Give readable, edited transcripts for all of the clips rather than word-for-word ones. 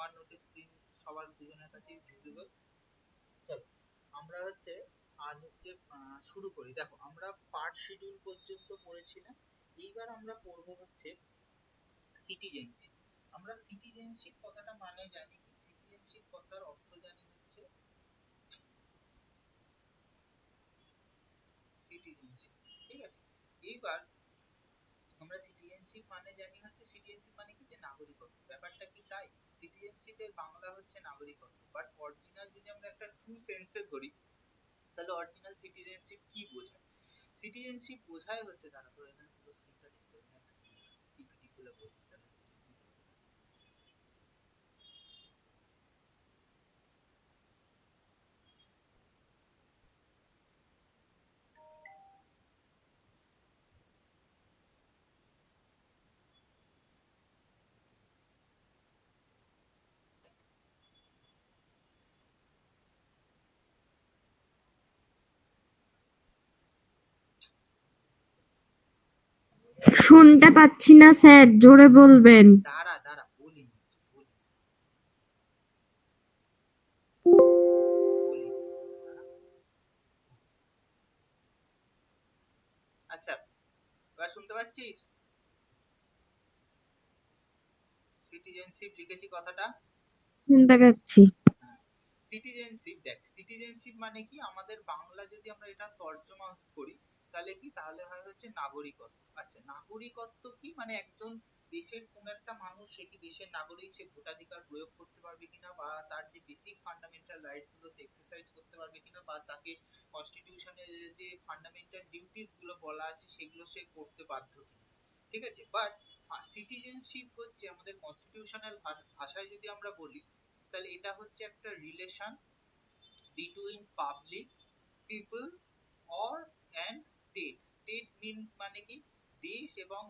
আমার notice screen সবার দুজনের কাছেই ভিজিবল। চলো আমরা হচ্ছে আজ হচ্ছে শুরু করি। দেখো আমরা পার্ট শিডিউল পর্যন্ত পড়েছিলাম, এইবার আমরা পড়বো হচ্ছে সিটিজেনশিপ। আমরা সিটিজেনশিপ কথাটা মানে জানি কি, সিটিজেনশিপ কথার অর্থ জানি হচ্ছে সিটিজেনশিপ, ঠিক আছে। এইবার আমরা সিটিজেনশিপ মানে জানি হচ্ছে, সিটিজেনশিপ মানে কি যে নাগরিকত্ব, ব্যাপারটা কি তাই? সিটিজেনশিপের বাংলা হচ্ছে নাগরিকত্ব, বাট অরিজিনাল যদি আমরা একটা ট্রু সেন্সে ধরি তাহলে অরিজিনাল সিটিজেনশিপ কি বোঝায়? সিটিজেনশিপ বোঝায় হচ্ছে, দাঁড়া তো এখানে পুরো স্ক্রিনটা দেখতে হবে না, পিপিটি খুলে বলছি তাহলে সুবিধা হবে। শুনতে পাচ্ছি না স্যার, জোরে বলবেন। দাঁড়া দাঁড়া বলি বলি বলি দাঁড়া। আচ্ছা এবার শুনতে পাচ্ছিস? সিটিজেনশিপ লিখেছি কথাটা। শুনতে পাচ্ছি। হ্যাঁ, সিটিজেনশিপ দেখ, সিটিজেনশিপ মানে কি, আমাদের বাংলা যদি আমরা এটা তর্জমা করি তাহলে কি, তাহলে হয় হচ্ছে নাগরিকত্ব। আচ্ছা নাগরিকত্ব কি মানে, একজন দেশের কোন একটা মানুষ সে কি দেশের নাগরিক, সে ভোটাধিকার প্রয়োগ করতে পারবে কিনা, বা তার যে বেসিক ফান্ডামেন্টাল রাইটস গুলো সে এক্সারসাইজ করতে পারবে কিনা, বা তাকে কনস্টিটিউশনে যে ফান্ডামেন্টাল ডিউটিস গুলো বলা আছে সেগুলো সে করতে বাধ্য কিনা, ঠিক আছে। বাট সিটিজেনশিপ হচ্ছে আমাদের কনস্টিটিউশনাল ভাষায় যদি আমরা বলি তাহলে এটা হচ্ছে একটা relation between public people or and state. State mean মানে কি, দেশ এবং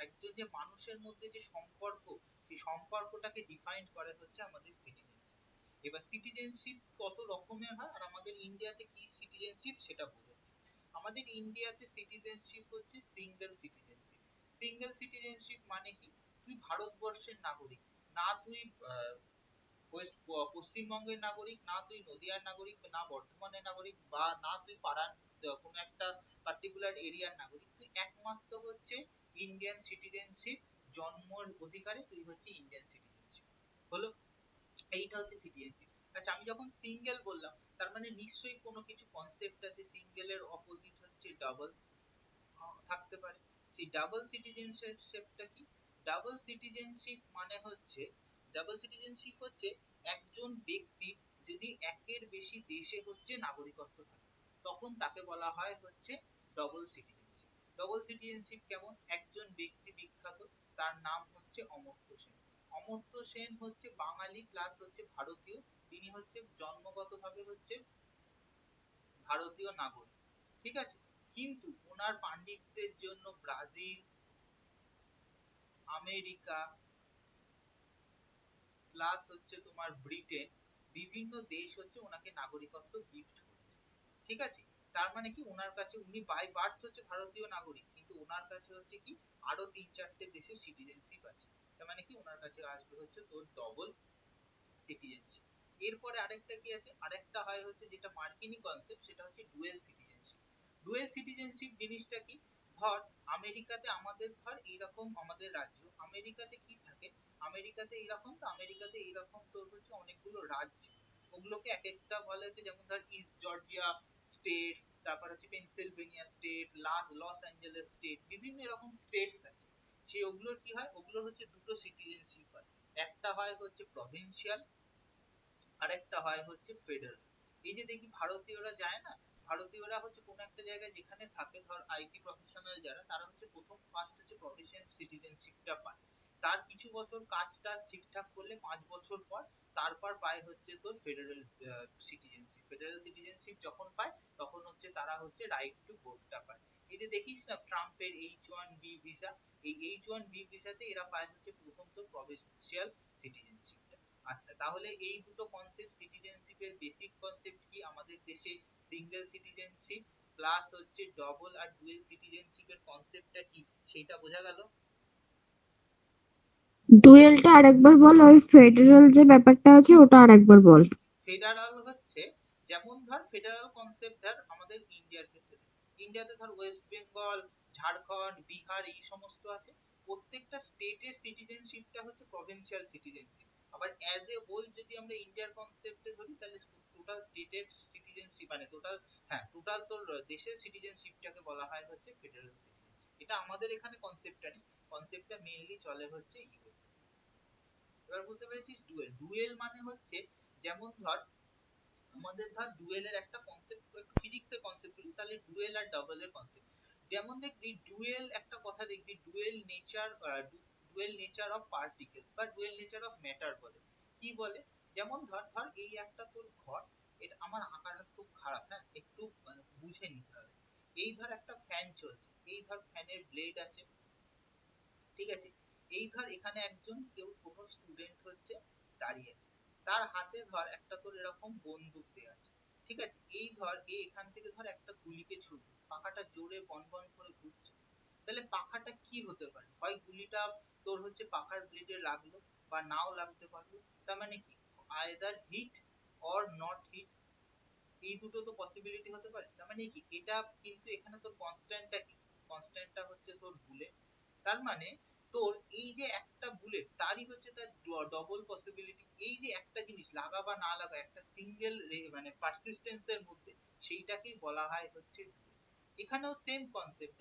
একজন যে মানুষের মধ্যে যে সম্পর্ক, সেই সম্পর্কটাকে ডিফাইন করে হচ্ছে আমাদের সিটিজেনশিপ। এবার সিটিজেনশিপ কত রকমের হয় আর আমাদের ইন্ডিয়াতে কি সিটিজেনশিপ সেটা বোঝাচ্ছে। আমাদের ইন্ডিয়াতে সিটিজেনশিপ হচ্ছে সিঙ্গেল সিটিজেনশিপ। সিঙ্গেল সিটিজেনশিপ মানে কি, তুই ভারতবর্ষের নাগরিক না, তুই পশ্চিমবঙ্গের নাগরিক না, তুই নদিয়ার নাগরিক না, বর্ধমানের নাগরিক, বা না তুই পাড়ার কোন একটা পার্টিকুলার এরিয়ার নাগরিক, তুই একমাত্র হচ্ছে ইন্ডিয়ান সিটিজেনশিপ জন্মর অধিকারে তুই হচ্ছে ইন্ডিয়ান সিটিজেনশিপ হলো। এইটা হচ্ছে সিটিজেনশিপ। আচ্ছা আমি যখন সিঙ্গেল বললাম তার মানে নিশ্চয়ই কোনো কিছু কনসেপ্ট আছে, সিঙ্গেলের অপোজিট হচ্ছে ডাবল থাকতে পারে। সেই ডাবল সিটিজেনশিপটা কি? ডাবল সিটিজেনশিপ মানে হচ্ছে, ডাবল সিটিজেনশিপ হচ্ছে একজন ব্যক্তি যদি একের বেশি দেশে হচ্ছে নাগরিকত্ব থাকে তখন তাকে বলা হয় হচ্ছে ডবল সিটিজেনশিপ। ডবল সিটিজেনশিপ কেমন, একজন ব্যক্তি বিখ্যাত, তার নাম হচ্ছে অমর্ত্য সেন। অমর্ত্য সেন হচ্ছে বাঙালি প্লাস হচ্ছে ভারতীয়, তিনি হচ্ছে জন্মগতভাবে হচ্ছে ভারতীয় নাগরিক, ঠিক আছে। কিন্তু ওনার পাণ্ডিত্যের জন্য ব্রাজিল, আমেরিকা প্লাস হচ্ছে তোমার ব্রিটেন, বিভিন্ন দেশ হচ্ছে ওনাকে নাগরিকত্ব গিফট করেছে, ঠিক আছে। তার মানে কি, ওনার কাছে উনি বাই বার্থ হচ্ছে ভারতীয় নাগরিক, কিন্তু ওনার কাছে হচ্ছে কি আরো 3-4টে দেশের সিটিজেনশিপ আছে। তার মানে কি ওনার কাছে আসবে হচ্ছে তোর ডবল সিটিজেনশিপ। এরপরে আরেকটা কি আছে, আরেকটা হয় হচ্ছে যেটা মার্কিনী কনসেপ্ট, সেটা হচ্ছে ডুয়েল সিটিজেনশিপ। ডুয়েল সিটিজেনশিপ জিনিসটা কি, ধর আমেরিকাতে আমাদের ধর এইরকম আমাদের রাজ্য, আমেরিকাতে কি থাকে, আমেরিকাতে এইরকম, তো আমেরিকাতে এইরকম তোর হচ্ছে অনেকগুলো রাজ্য, ওগুলোকে এক একটা বলে হচ্ছে, যেমন ধর ইস্ট জর্জিয়া স্টেট, তারপর হচ্ছে Pennsylvania state, Los Angeles state, বিভিন্ন এরকম স্টেটস আছে। সেই ওগুলোর কি হয়, ওগুলোর হচ্ছে দুটো সিটিজেনশিপ হয়, একটা হয় হচ্ছে প্রভিন্সিয়াল, আরেকটা হয় হচ্ছে ফেডারেল। এই যে দেখি ভারতীয়রা যায় না, ভারতীয়রা হচ্ছে কোন একটা জায়গায় যেখানে থাকে, ধর আইটি প্রফেশনাল যারা, তারা হচ্ছে প্রথম ফার্স্ট হচ্ছে প্রভিন্সিয়াল সিটিজেনশিপটা পায়, তার কিছু বছর কাজ টাজ ঠিকঠাক করলে 5 বছর পর তারপর পায় হচ্ছে তোর ফেডারেল সিটিজেনশিপ। ফেডারেল সিটিজেনশিপ যখন পায় তখন হচ্ছে তারা হচ্ছে রাইট টু ভোটটা পায়। এই যে দেখিস না ট্রাম্পের H1B ভিসা, এই H1B ভিসাতে এরা পায় হচ্ছে প্রথম তো প্রভিন্সিয়াল সিটিজেনশিপ। আচ্ছা তাহলে এই দুটো কনসেপ্ট সিটিজেনশিপের বেসিক কনসেপ্ট কি, আমাদের দেশে সিঙ্গেল সিটিজেনশিপ প্লাস হচ্ছে ডবল আর ডুয়েল সিটিজেনশিপের কনসেপ্টটা কি সেটা বোঝা গেল। ডুয়েলটা আরেকবার বল, ওই ফেডারেল যে ব্যাপারটা আছে ওটা আরেকবার বল। ফেডারাল হচ্ছে, যেমন ধর ফেডারাল কনসেপ্ট ধর আমাদের ইন্ডিয়ার ক্ষেত্রে, ইন্ডিয়াতে ধর ওয়েস্ট বেঙ্গল, ঝাড়খণ্ড, বিহার এই সমস্ত আছে। প্রত্যেকটা স্টেটের সিটিজেনশিপটা হচ্ছে প্রভিন্সিয়াল সিটিজেনশিপ। আবার অ্যাজ এ হোল যদি আমরা ইন্ডিয়ার কনসেপ্টে ধরি, তাহলে টোটাল স্টেটের সিটিজেনশিপ মানে টোটাল, হ্যাঁ টোটাল তোর দেশের সিটিজেনশিপটাকে বলা হয় হচ্ছে ফেডারেল সিটিজেনশিপ। এটা আমাদের এখানে কনসেপ্টটা নেই, কনসেপ্টটা মেইনলি চলে হচ্ছে ইউএসএ। এবার বুঝতে পেরেছিস ডুয়েল, ডুয়েল মানে হচ্ছে, যেমন ধর আমাদের ধর ডুয়েলের একটা কনসেপ্ট, একটু ফিজিক্সের কনসেপ্ট বলি, তাহলে ডুয়েল আর ডাবলের কনসেপ্ট যেমন দেখবি, ডুয়েল একটা কথা দেখবি, ডুয়েল নেচার অফ পার্টিকেল বা ডুয়েল নেচার অফ ম্যাটার বলে। কি বলে, যেমন ধর ধর এই একটা তোর ঘর, এটা আমার আঁকার হাত খুব খারাপ, হ্যাঁ একটু মানে বুঝে নিতে হবে। এই ধর একটা ফ্যান চলছে, এই ধর ফ্যানের ব্লেড আছে, ঠিক আছে। এই ধর এখানে একজন কেউ কোনো স্টুডেন্ট হচ্ছে দাঁড়িয়ে আছে, তার হাতে ধর একটা তোর এরকম বন্দুক দেয়া আছে, ঠিক আছে। এই ধর এখান থেকে ধর একটা গুলিকে ছুড়বে, পাখাটা জোরে বন বন করে ঘুরছে, তাহলে পাখাটা কি হতে পারে, হয় গুলিটা তোর হচ্ছে পাখার ব্লেডে লাগলো বা নাও লাগতে পারলো। তার মানে কি, either hit or not hit, এই দুটো তো পসিবিলিটি হতে পারে। তার মানে কি, এটা কিন্তু এখানে তোর কনস্ট্যান্টটা কি, কনস্ট্যান্টটা হচ্ছে তোর বুলেট। তার মানে তোর এই যে একটা বুলেট, তারই হচ্ছে তার ডবল পসিবিলিটি, এই যে একটা জিনিস লাগা বা না লাগা একটা সিঙ্গেল মানে পারসিস্টেন্স এর মধ্যে, সেইটাকেই বলা হয় হচ্ছে duel। এখানেও সেম কনসেপ্ট,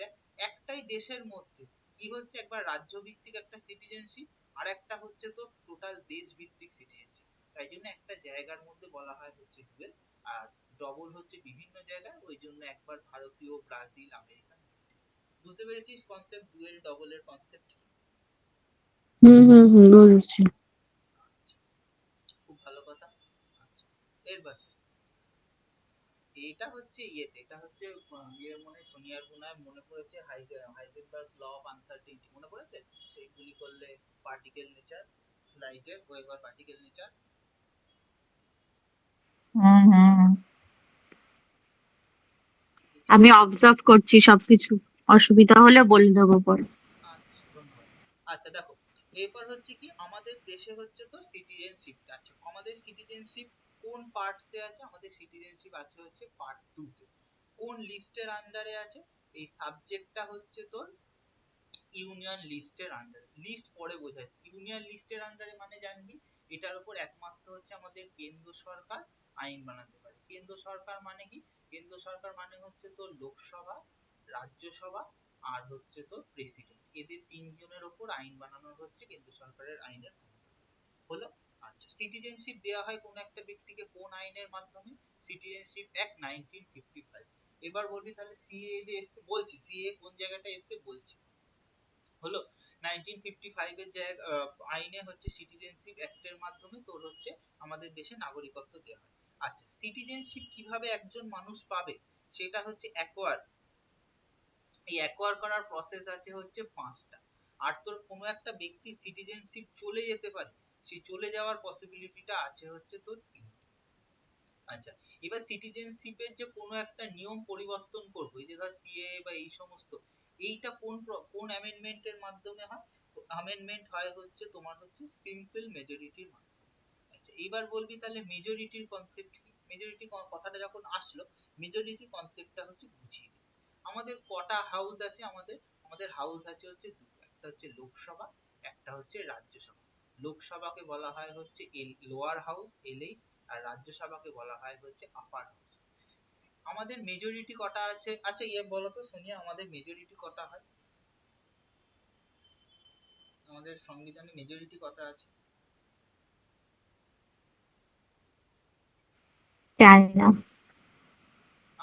একটাই দেশের মধ্যে কি হচ্ছে, একবার রাজ্য ভিত্তিক একটা সিটিজেনশিপ, আর একটা হচ্ছে তো টোটাল দেশ ভিত্তিক সিটিজেনশিপ। তাই জন্য একটা জায়গার মধ্যে বলা হয় হচ্ছে ডুয়েল, আর ডবল হচ্ছে বিভিন্ন জায়গায়, ওই জন্য একবার ভারতীয়, ব্রাজিল, আমেরিকা। বুঝতে পেরেছিস কনসেপ্ট ডুয়েল ডবলের কনসেপ্ট? হুম, বুঝেছি। খুব ভালো কথা। আচ্ছা, এরবার এটা হচ্ছে ইয়েতে, এটা হচ্ছে ইয়ে মনে সোনিয়ার মনে মনে পড়েছে হাইজেনবার্গ ল অফ আনসার্টেনটি মনে পড়েছে, সেইগুলি করলে পার্টিকেল নেচার, লাইটের ওয়েভার পার্টিকেল নেচার। হুম হুম, আমি অবজার্ভ করছি সবকিছু, অসুবিধা হলে বলে দেবো পরে। আচ্ছা ধন্যবাদ। আচ্ছা দেখো, এরপর হচ্ছে কি, আমাদের দেশে হচ্ছে তো সিটিজেনশিপ আছে, আমাদের সিটিজেনশিপ কোন পার্টসে আছে, আমাদের সিটিজেনশিপ আছে হচ্ছে পার্ট 2 তে। কোন লিস্টের আন্ডারে আছে, এই সাবজেক্টটা হচ্ছে তোর ইউনিয়ন লিস্টের আন্ডারে। লিস্ট পরে বোঝাচ্ছি, ইউনিয়ন লিস্টের আন্ডারে মানে জানবি, এটার উপর একমাত্র হচ্ছে আমাদের কেন্দ্র সরকার আইন বানাতে পারে। কেন্দ্র সরকার মানে কি, কেন্দ্র সরকার মানে হচ্ছে তোর লোকসভা, রাজ্যসভা, আর হচ্ছে তোর প্রেসিডেন্ট, এদের তিনজনের উপর আইন বানানোর হচ্ছে কেন্দ্র সরকারের আইনের ক্ষমতা হলো। আচ্ছা, সিটিজেনশিপ দেওয়া হয় কোন একটা ব্যক্তিকে কোন আইনের মাধ্যমে, সিটিজেনশিপ অ্যাক্ট 1955। এবার বলবি তাহলে সিএ যে এসছে, বলছি সিএ কোন জায়গাটা এসছে বলছি, হলো 1955 এর জায়গা আইনে হচ্ছে সিটিজেনশিপ অ্যাক্টের মাধ্যমে তোর হচ্ছে আমাদের দেশে নাগরিকত্ব দেওয়া হয়। আচ্ছা, সিটিজেনশিপ কিভাবে একজন মানুষ পাবে, সেটা হচ্ছে অ্যাকোয়ার, এই অ্যাকোয়ার করার প্রসেস আছে হচ্ছে 5টা। আর তোর কোনো একটা ব্যক্তির সিটিজেনশিপ চলে যেতে পারে, সেই চলে যাওয়ার পসিবিলিটিটা আছে হচ্ছে তোর 3। আচ্ছা, এবার সিটিজেনশিপের যে কোনো একটা নিয়ম পরিবর্তন করবো, এই যে ধর সিএ বা এই সমস্ত, এইটা কোন কোন অ্যামেন্ডমেন্টের মাধ্যমে হয়, অ্যামেন্ডমেন্ট হয় হচ্ছে তোমার হচ্ছে সিম্পল মেজরিটির মাধ্যমে। আচ্ছা, এবার বলবি তাহলে মেজরিটির কনসেপ্ট কি, মেজরিটি কথাটা যখন আসলো, মেজরিটি কনসেপ্টটা হচ্ছে বুঝিয়ে দিই। আমাদের কটা হাউস আছে, আমাদের আমাদের হাউস আছে হচ্ছে দুটো, একটা হচ্ছে লোকসভা, একটা হচ্ছে রাজ্যসভা। লোকসভাকে বলা হয় হচ্ছে লোয়ার হাউস এলএইচ, আর রাজ্যসভাকে বলা হয় হচ্ছে আপার হাউস। আমাদের মেজরিটি কটা আছে, আচ্ছা ইয়ে বলো তো সোনিয়া, আমাদের মেজরিটি কটা হয়, আমাদের সংবিধানে মেজরিটি কটা আছে? জানি না।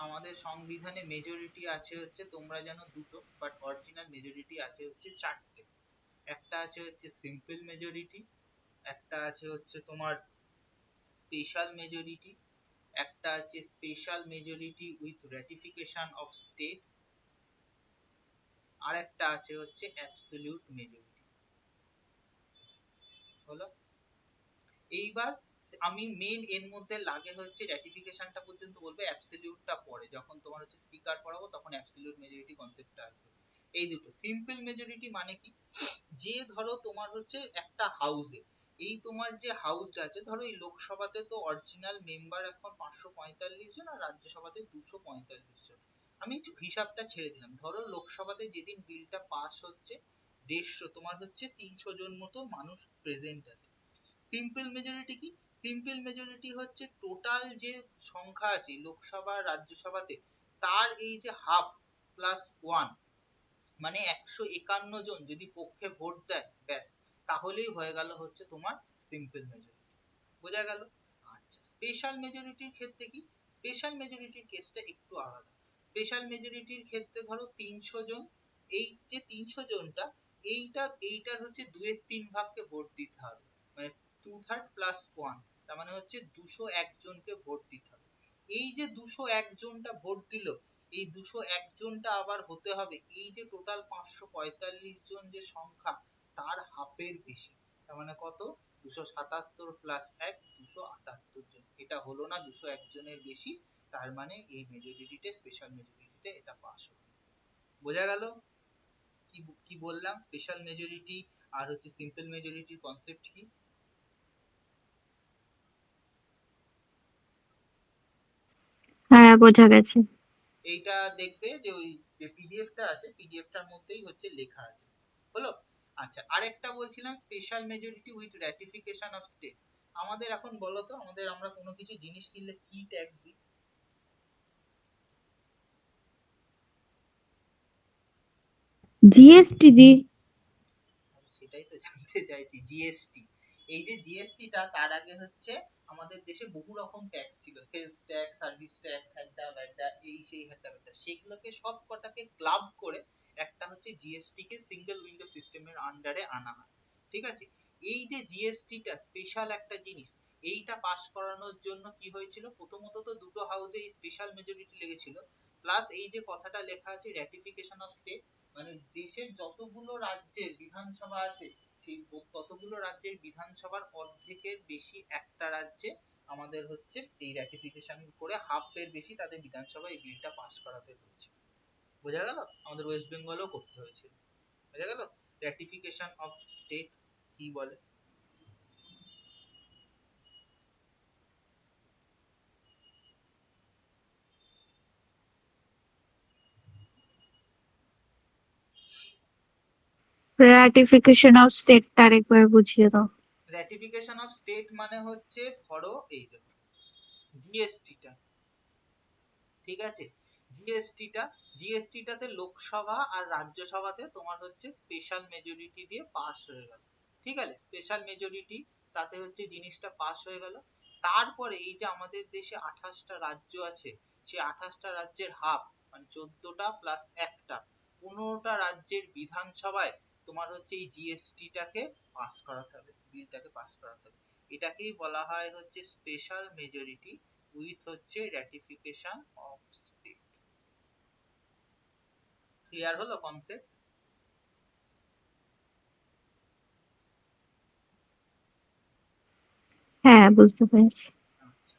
আমাদের সংবিধানে মেজরিটি আছে হচ্ছে, তোমরা জানো দুটো, বাট অরিজিনাল মেজরিটি আছে হচ্ছে চারটে। একটা আছে হচ্ছে সিম্পল মেজরিটি, একটা আছে হচ্ছে তোমার স্পেশাল মেজরিটি, একটা আছে special majority with ratification of state, আর একটা আছে হচ্ছে অ্যাবসলিউট মেজরিটি। হলো, এইবার আমি মেন এর মধ্যে লাগে হচ্ছে রেটিফিকেশনটা পর্যন্ত বলবো, অ্যাবসলিউটটা পরে, যখন তোমার হচ্ছে স্পিকার পড়াবো তখন অ্যাবসলিউট মেজরিটি কনসেপ্টটা আসবে। এই দুটো সিম্পল মেজরিটি মানে কি, যে ধরো তোমার হচ্ছে একটা হাউসে, এই তোমার যে হাউসটা আছে, ধরো এই লোকসভাতে তো অরিজিনাল মেম্বার এখন 545 জন আর রাজ্যসভাতে 245 জন। আমি একটু হিসাবটা ছেড়ে দিলাম, ধরো লোকসভাতে যেদিন বিলটা পাস হচ্ছে 150 তোমার হচ্ছে 300 জন মতো মানুষ প্রেজেন্ট আছে। সিম্পল মেজরিটি কি? সিম্পল মেজরিটি হচ্ছে টোটাল যে সংখ্যা আছে লোকসভা রাজ্যসভাতে, তার এই যে হাফ প্লাস ওয়ান, মানে 151 জন যদি পক্ষে ভোট দেয় ব্যাস, তাহলেই হয়ে গেল হচ্ছে তোমার সিম্পল মেজরিটি। বোঝা গেল? আচ্ছা, স্পেশাল মেজরিটির ক্ষেত্রে কি? স্পেশাল মেজরিটির কেসটা একটু আলাদা। স্পেশাল মেজরিটির ক্ষেত্রে ধরো 300 জন, এই যে 300 জনটা, এইটার হচ্ছে 2/3 ভাগকে ভোট দিতে হবে, মানে 2/3 প্লাস 1, তার মানে হচ্ছে 201 জনকে ভোট দিতে হবে। এই যে 201 জনটা ভোট দিল, এই 201 জনটা আবার হতে হবে এই যে টোটাল 545 জন যে সংখ্যা, তার হাফের বেশি। তার মানে কত? 277 প্লাস 1, 278 জন। এটা হলো না 201 জনের বেশি, তার মানে এই মেজরিটিতে, স্পেশাল মেজরিটিতে এটা পাস হবে। বোঝা গেল কি কি বললাম? স্পেশাল মেজরিটি আর হচ্ছে সিম্পল মেজরিটির কনসেপ্ট কি? হ্যাঁ, বোঝা গেছে। এইটা দেখবে যে ওই যে পিডিএফটা আছে, পিডিএফটার মধ্যেই হচ্ছে লেখা আছে। হলো? আচ্ছা, আরেকটা বলছিলাম special majority with ratification of state. আমাদের এখন বলো তো, আমরা কোনো কিছু জিনিস কিনলে কি ট্যাক্স দিই? জিএসটি দি। আমি সেটাই তো জানতে চাইছি, জিএসটি। এই যে জিএসটিটা, তার আগে হচ্ছে আমাদের দেশে বহু রকম ট্যাক্স ছিল, সেলস ট্যাক্স, সার্ভিস ট্যাক্স, হ্যাড্ডা ব্যাড্ডা, এই সেই হ্যাড্ডা ব্যাড্ডা, সেগুলোকে সব কটাকে ক্লাব করে একটা হচ্ছে জিএসটি কে সিঙ্গেল উইন্ডো সিস্টেমের আন্ডারে আনা হয়। ঠিক আছে? এই যে জিএসটিটা স্পেশাল একটা জিনিস, এইটা পাস করানোর জন্য কি হয়েছিল, প্রথমত তো দুটো হাউসে স্পেশাল মেজরিটি লেগেছিল, প্লাস এই যে কথাটা লেখা আছে র্যাটিফিকেশন অফ স্টেট, মানে দেশের যতগুলো রাজ্যের বিধানসভা আছে, সেই ততগুলো রাজ্যের বিধানসভার অর্ধেকের বেশি একটা রাজ্যে আমাদের হচ্ছে এই র্যাটিফিকেশন করে হাফের বেশি তাদের বিধানসভায় এই বিলটা পাস করাতে হয়েছে। বোঝা গেল? আমাদের ওয়েস্ট বেঙ্গলও করতে হয়েছিল। বোঝা গেল র্যাটিফিকেশন অফ স্টেট কি বলে? রাটিফিকেশন অফ স্টেটটা আরেকবার বুঝিয়ে দাও। র্যাটিফিকেশন অফ স্টেট মানে হচ্ছে ধরো এই যে জিএসটিটা, ঠিক আছে, জিএসটিটাতে লোকসভা আর রাজ্যসভাতে তোমার হচ্ছে স্পেশাল মেজরিটি দিয়ে পাস হয়ে গেল। ঠিক আছে, স্পেশাল মেজরিটি, তাতে হচ্ছে জিনিসটা পাস হয়ে গেল। তারপরে এই যে আমাদের দেশে 28টা রাজ্য আছে, সেই 28টা রাজ্যের হাফ, মানে 14টা প্লাস একটা, 15টা রাজ্যের বিধানসভায় তোমার হচ্ছে এই জিএসটিটাকে পাস করাতে হবে, বিলটাকে পাস করাতে হবে। এটাকেই বলা হয় হচ্ছে স্পেশাল মেজরিটি উইথ হচ্ছে র্যাটিফিকেশন অফ স্টেট। ক্লিয়ার হলো কনসেপ্ট? হ্যাঁ, বুঝতে পেরেছি। আচ্ছা,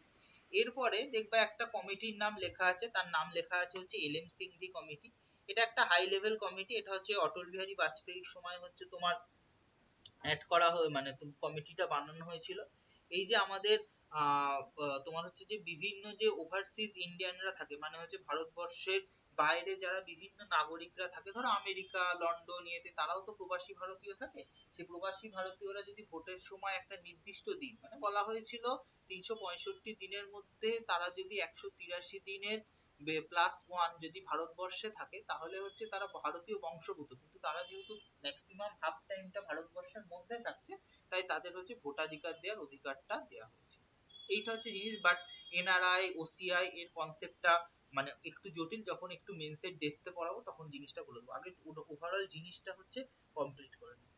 এরপরে দেখবা একটা কমিটির নাম লেখা আছে, তার নাম লেখা আছে হচ্ছে এলএম সিংভি কমিটি। এটা একটা হাই লেভেল কমিটি, এটা হচ্ছে অটল বিহারী বাজপেয়ীর সময় হচ্ছে তোমার অ্যাড করা হয়, মানে কমিটিটা বানানো হয়েছিল। এই যে আমাদের তোমার হচ্ছে যে বিভিন্ন যে ওভারসিজ ইন্ডিয়ানরা থাকে, মানে হচ্ছে ভারতবর্ষের বাইরে যারা বিভিন্ন নাগরিকরা থাকে, ধরো আমেরিকা, লন্ডন, ইয়েতে, তারাও তো প্রবাসী ভারতীয় থাকে। সেই প্রবাসী ভারতীয়রা যদি ভোটের সময় একটা নির্দিষ্ট দিন, মানে বলা হয়েছিল 365 দিনের মধ্যে তারা যদি 183 দিনের প্লাস ওয়ান যদি ভারতবর্ষে থাকে, তাহলে হচ্ছে তারা ভারতীয় বংশোদ্ভূত, কিন্তু তারা যেহেতু ম্যাক্সিমাম হাফ টাইমটা ভারতবর্ষের মধ্যে থাকছে, তাই তাদের হচ্ছে ভোটাধিকার দেওয়ার অধিকারটা দেওয়া হয়েছে। এইটা হচ্ছে জিনিস। বাট এনআরআই, ওসিআই এর কনসেপ্টটা মানে একটু জটিল, যখন একটু মেন সেট দেখতে পড়াবো তখন জিনিসটা বলে দেবো, আগে ওভারঅল জিনিসটা হচ্ছে কমপ্লিট করে নিই।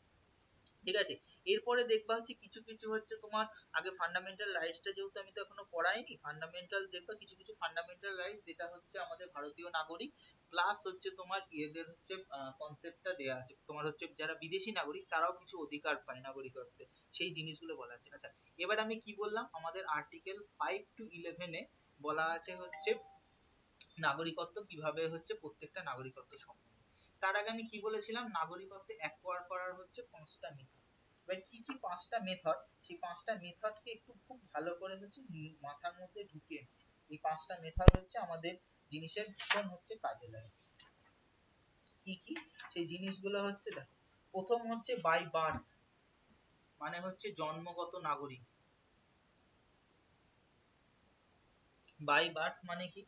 ঠিক আছে? এরপরে দেখবা হচ্ছে কিছু কিছু হচ্ছে তোমার, আগে ফান্ডামেন্টাল রাইটসটা যেহেতু আমি তো এখনো পড়াইনি, ফান্ডামেন্টাল দেখবা কিছু কিছু ফান্ডামেন্টাল রাইটস যেটা হচ্ছে আমাদের ভারতীয় নাগরিক প্লাস হচ্ছে তোমার ইয়েদের হচ্ছে কনসেপ্টটা দেয়া আছে, তোমার হচ্ছে যারা বিদেশি নাগরিক তারাও কিছু অধিকার পায় নাগরিকত্বে, সেই জিনিসগুলো বলা আছে। আচ্ছা, এবার আমি কি বললাম, আমাদের আর্টিকেল 5 to 11 বলা আছে হচ্ছে নাগরিকত্ব কিভাবে হচ্ছে প্রত্যেকটা নাগরিকত্ব সম্পন্ন। তার আগে আমি কি বলেছিলাম, নাগরিকত্ব অ্যাকোয়ার করার হচ্ছে 5টা মেথড। এবার কি কি 5টা মেথড, সেই 5টা মেথডকে একটু খুব ভালো করে হচ্ছে মাথার মধ্যে ঢুকিয়ে নিই। এই 5টা মেথড হচ্ছে আমাদের জিনিসের ভীষণ হচ্ছে কাজে লাগে। কি কি সেই জিনিসগুলো হচ্ছে, দেখো প্রথম হচ্ছে বাই বার্থ, মানে হচ্ছে জন্মগত নাগরিক। বাই বার্থ মানে কি?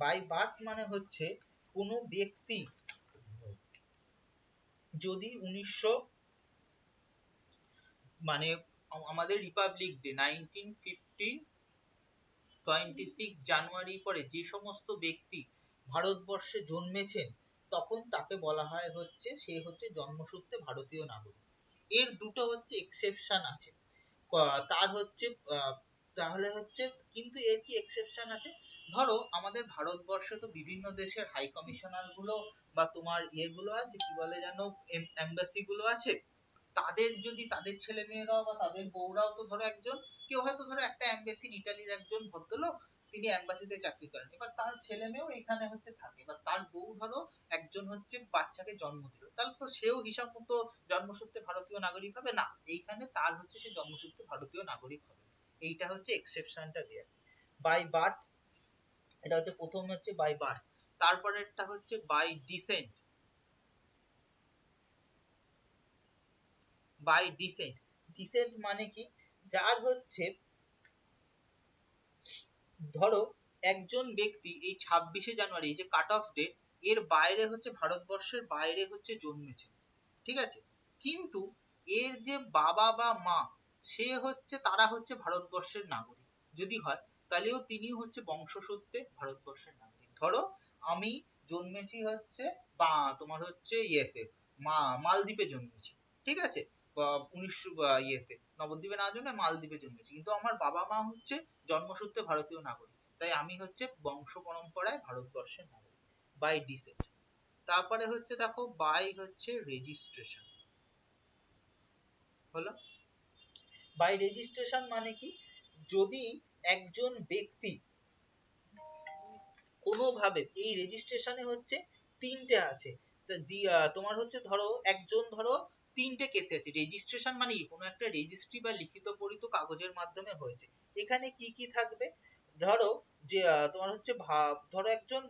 বাই বার্থ মানে হচ্ছে কোনো ব্যক্তি যদি 1900 মানে আমাদের রিপাবলিক ডে 1950 জানুয়ারি পরে যে সমস্ত ব্যক্তি ভারতবর্ষে জন্মেছেন, তখন তাকে বলা হয় হচ্ছে সে হচ্ছে জন্মসূত্রে ভারতীয় নাগরিক। এর দুটো হচ্ছে এক্সেপশন আছে। তার হচ্ছে তাহলে হচ্ছে, কিন্তু এর কি এক্সেপশন আছে? ধরো আমাদের ভারতবর্ষে তো বিভিন্ন দেশের হাই কমিশনার গুলো বা তোমার ইয়েগুলো আছে, কি বলে যেন, এম্বাসি গুলো আছে। তাদের যদি তাদের ছেলে মেয়েরাও বা তাদের বউরাও তো ধরো একজন, কেউ হয়তো ধরো একটা এম্বাসি, ইটালির একজন ভদ্রলোক, তিনি এম্বাসিতে চাকরি করেন, এবার তার ছেলে মেয়েও এখানে হচ্ছে থাকে, এবার তার বউ ধরো একজন হচ্ছে বাচ্চাকে জন্ম দিল, তাহলে তো সেও হিসাব মতো জন্মসূত্রে ভারতীয় নাগরিক হবে না, এইখানে তার হচ্ছে সে জন্মসূত্রে ভারতীয় নাগরিক হবে। এইটা হচ্ছে এক্সেপশনটা দেয়া আছে বাই বার্থ। এটা হচ্ছে প্রথম হচ্ছে বাই বার্থ। তারপরেরটা হচ্ছে by descent. By descent, descent মানে কি? যার হচ্ছে ধরো একজন ব্যক্তি এই 26শে জানুয়ারি, যে কাট অফ ডেট, এর বাইরে হচ্ছে ভারতবর্ষের বাইরে হচ্ছে জন্মেছে, ঠিক আছে, কিন্তু এর যে বাবা বা মা, সে হচ্ছে তারা হচ্ছে ভারতবর্ষের নাগরিক যদি হয়, তাহলেও তিনি হচ্ছে বংশসূত্রে ভারতবর্ষের নাগরিক। ধরো আমি জন্মেছি হচ্ছে বা তোমার হচ্ছে ইয়েতে মালদ্বীপে জন্মেছি, ঠিক আছে, বা 1900 নবদ্বীপে না জন্মে মালদ্বীপে জন্মেছি, কিন্তু আমার বাবা মা হচ্ছে জন্মসূত্রে ভারতীয় নাগরিক, তাই আমি হচ্ছে বংশ পরম্পরায় ভারতবর্ষের নাগরিক, বাই ডিসেন্ট। তারপরে হচ্ছে দেখো বাই হচ্ছে রেজিস্ট্রেশন। হলো বাই রেজিস্ট্রেশন মানে কি? যদি একজন ব্যক্তি কোনোভাবে, এই রেজিস্ট্রেশনে হচ্ছে 3টে আছে, তোমার হচ্ছে ধরো একজন ধরো 3টে কেসে আছে। রেজিস্ট্রেশন মানে কি? কোনো একটা রেজিস্ট্রি বা লিখিত পরিত কাগজের মাধ্যমে হয়েছে। এখানে কি কি থাকবে? ধরো যে তোমার হচ্ছে ধরো একজন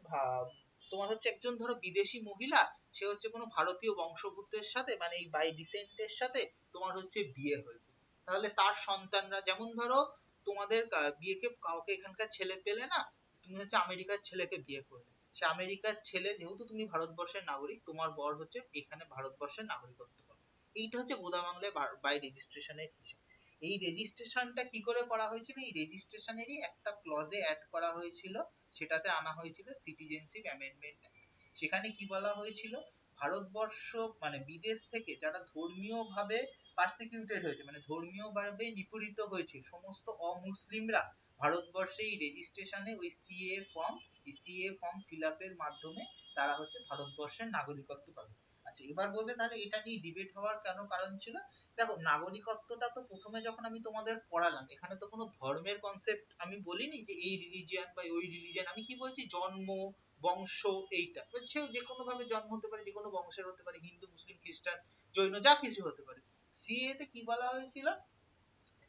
তোমার হচ্ছে একজন ধরো বিদেশি মহিলা, সে হচ্ছে কোনো ভারতীয় বংশোদ্ভূতের সাথে, মানে এই বাই ডিসেন্টের সাথে তোমার হচ্ছে বিয়ে হয়েছে, তাহলে তার সন্তানরা, যেমন ধরো তোমাদের বিয়েকে কাউকে এখানকার ছেলে পেলে না, তুমি হচ্ছে আমেরিকার ছেলেকে বিয়ে করলে, সে আমেরিকার ছেলে, যেহেতু তুমি ভারতবর্ষের নাগরিক, তোমার বর হচ্ছে এখানে ভারতবর্ষের নাগরিকত্ব পাবে। এইটা হচ্ছে গোদা বাংলায় বাই রেজিস্ট্রেশনের হিসাব। এই রেজিস্ট্রেশনটা কি করে করা হয়েছিল? এই রেজিস্ট্রেশনেরই একটা ক্লজে অ্যাড করা হয়েছিল, সেটাতে আনা হয়েছিল সিটিজেনশিপ অ্যামেন্ডমেন্ট। সেখানে কি বলা হয়েছিল? ভারতবর্ষ মানে বিদেশ থেকে যারা ধর্মীয় ভাবে পার্সিকিউটেড হয়েছে, মানে ধর্মীয় ভাবে নিপীড়িত হয়েছে, সমস্ত অমুসলিমরা ভারতবর্ষে এই রেজিস্ট্রেশনে ওই সিএ ফর্ম ফিল আপের মাধ্যমে তারা হচ্ছে ভারতবর্ষের নাগরিকত্ব পাবে। আচ্ছা, এবার বলবে তাহলে এটা নিয়ে ডিবেট হওয়ার কেন কারণ ছিল? দেখো নাগরিকত্বটা তো প্রথমে যখন আমি তোমাদের পড়ালাম, এখানে তো কোনো ধর্মের কনসেপ্ট আমি বলিনি যে এই রিলিজিয়ান বা ওই রিলিজিয়ান, আমি কি বলছি জন্ম, বংশ, এইটা সেও যে কোনো ভাবে জন্ম হতে পারে, যে কোনো বংশের হতে পারে, হিন্দু মুসলিম খ্রিস্টান জৈন যা কিছু হতে পারে। সিএ তে কি বলা হয়েছিল?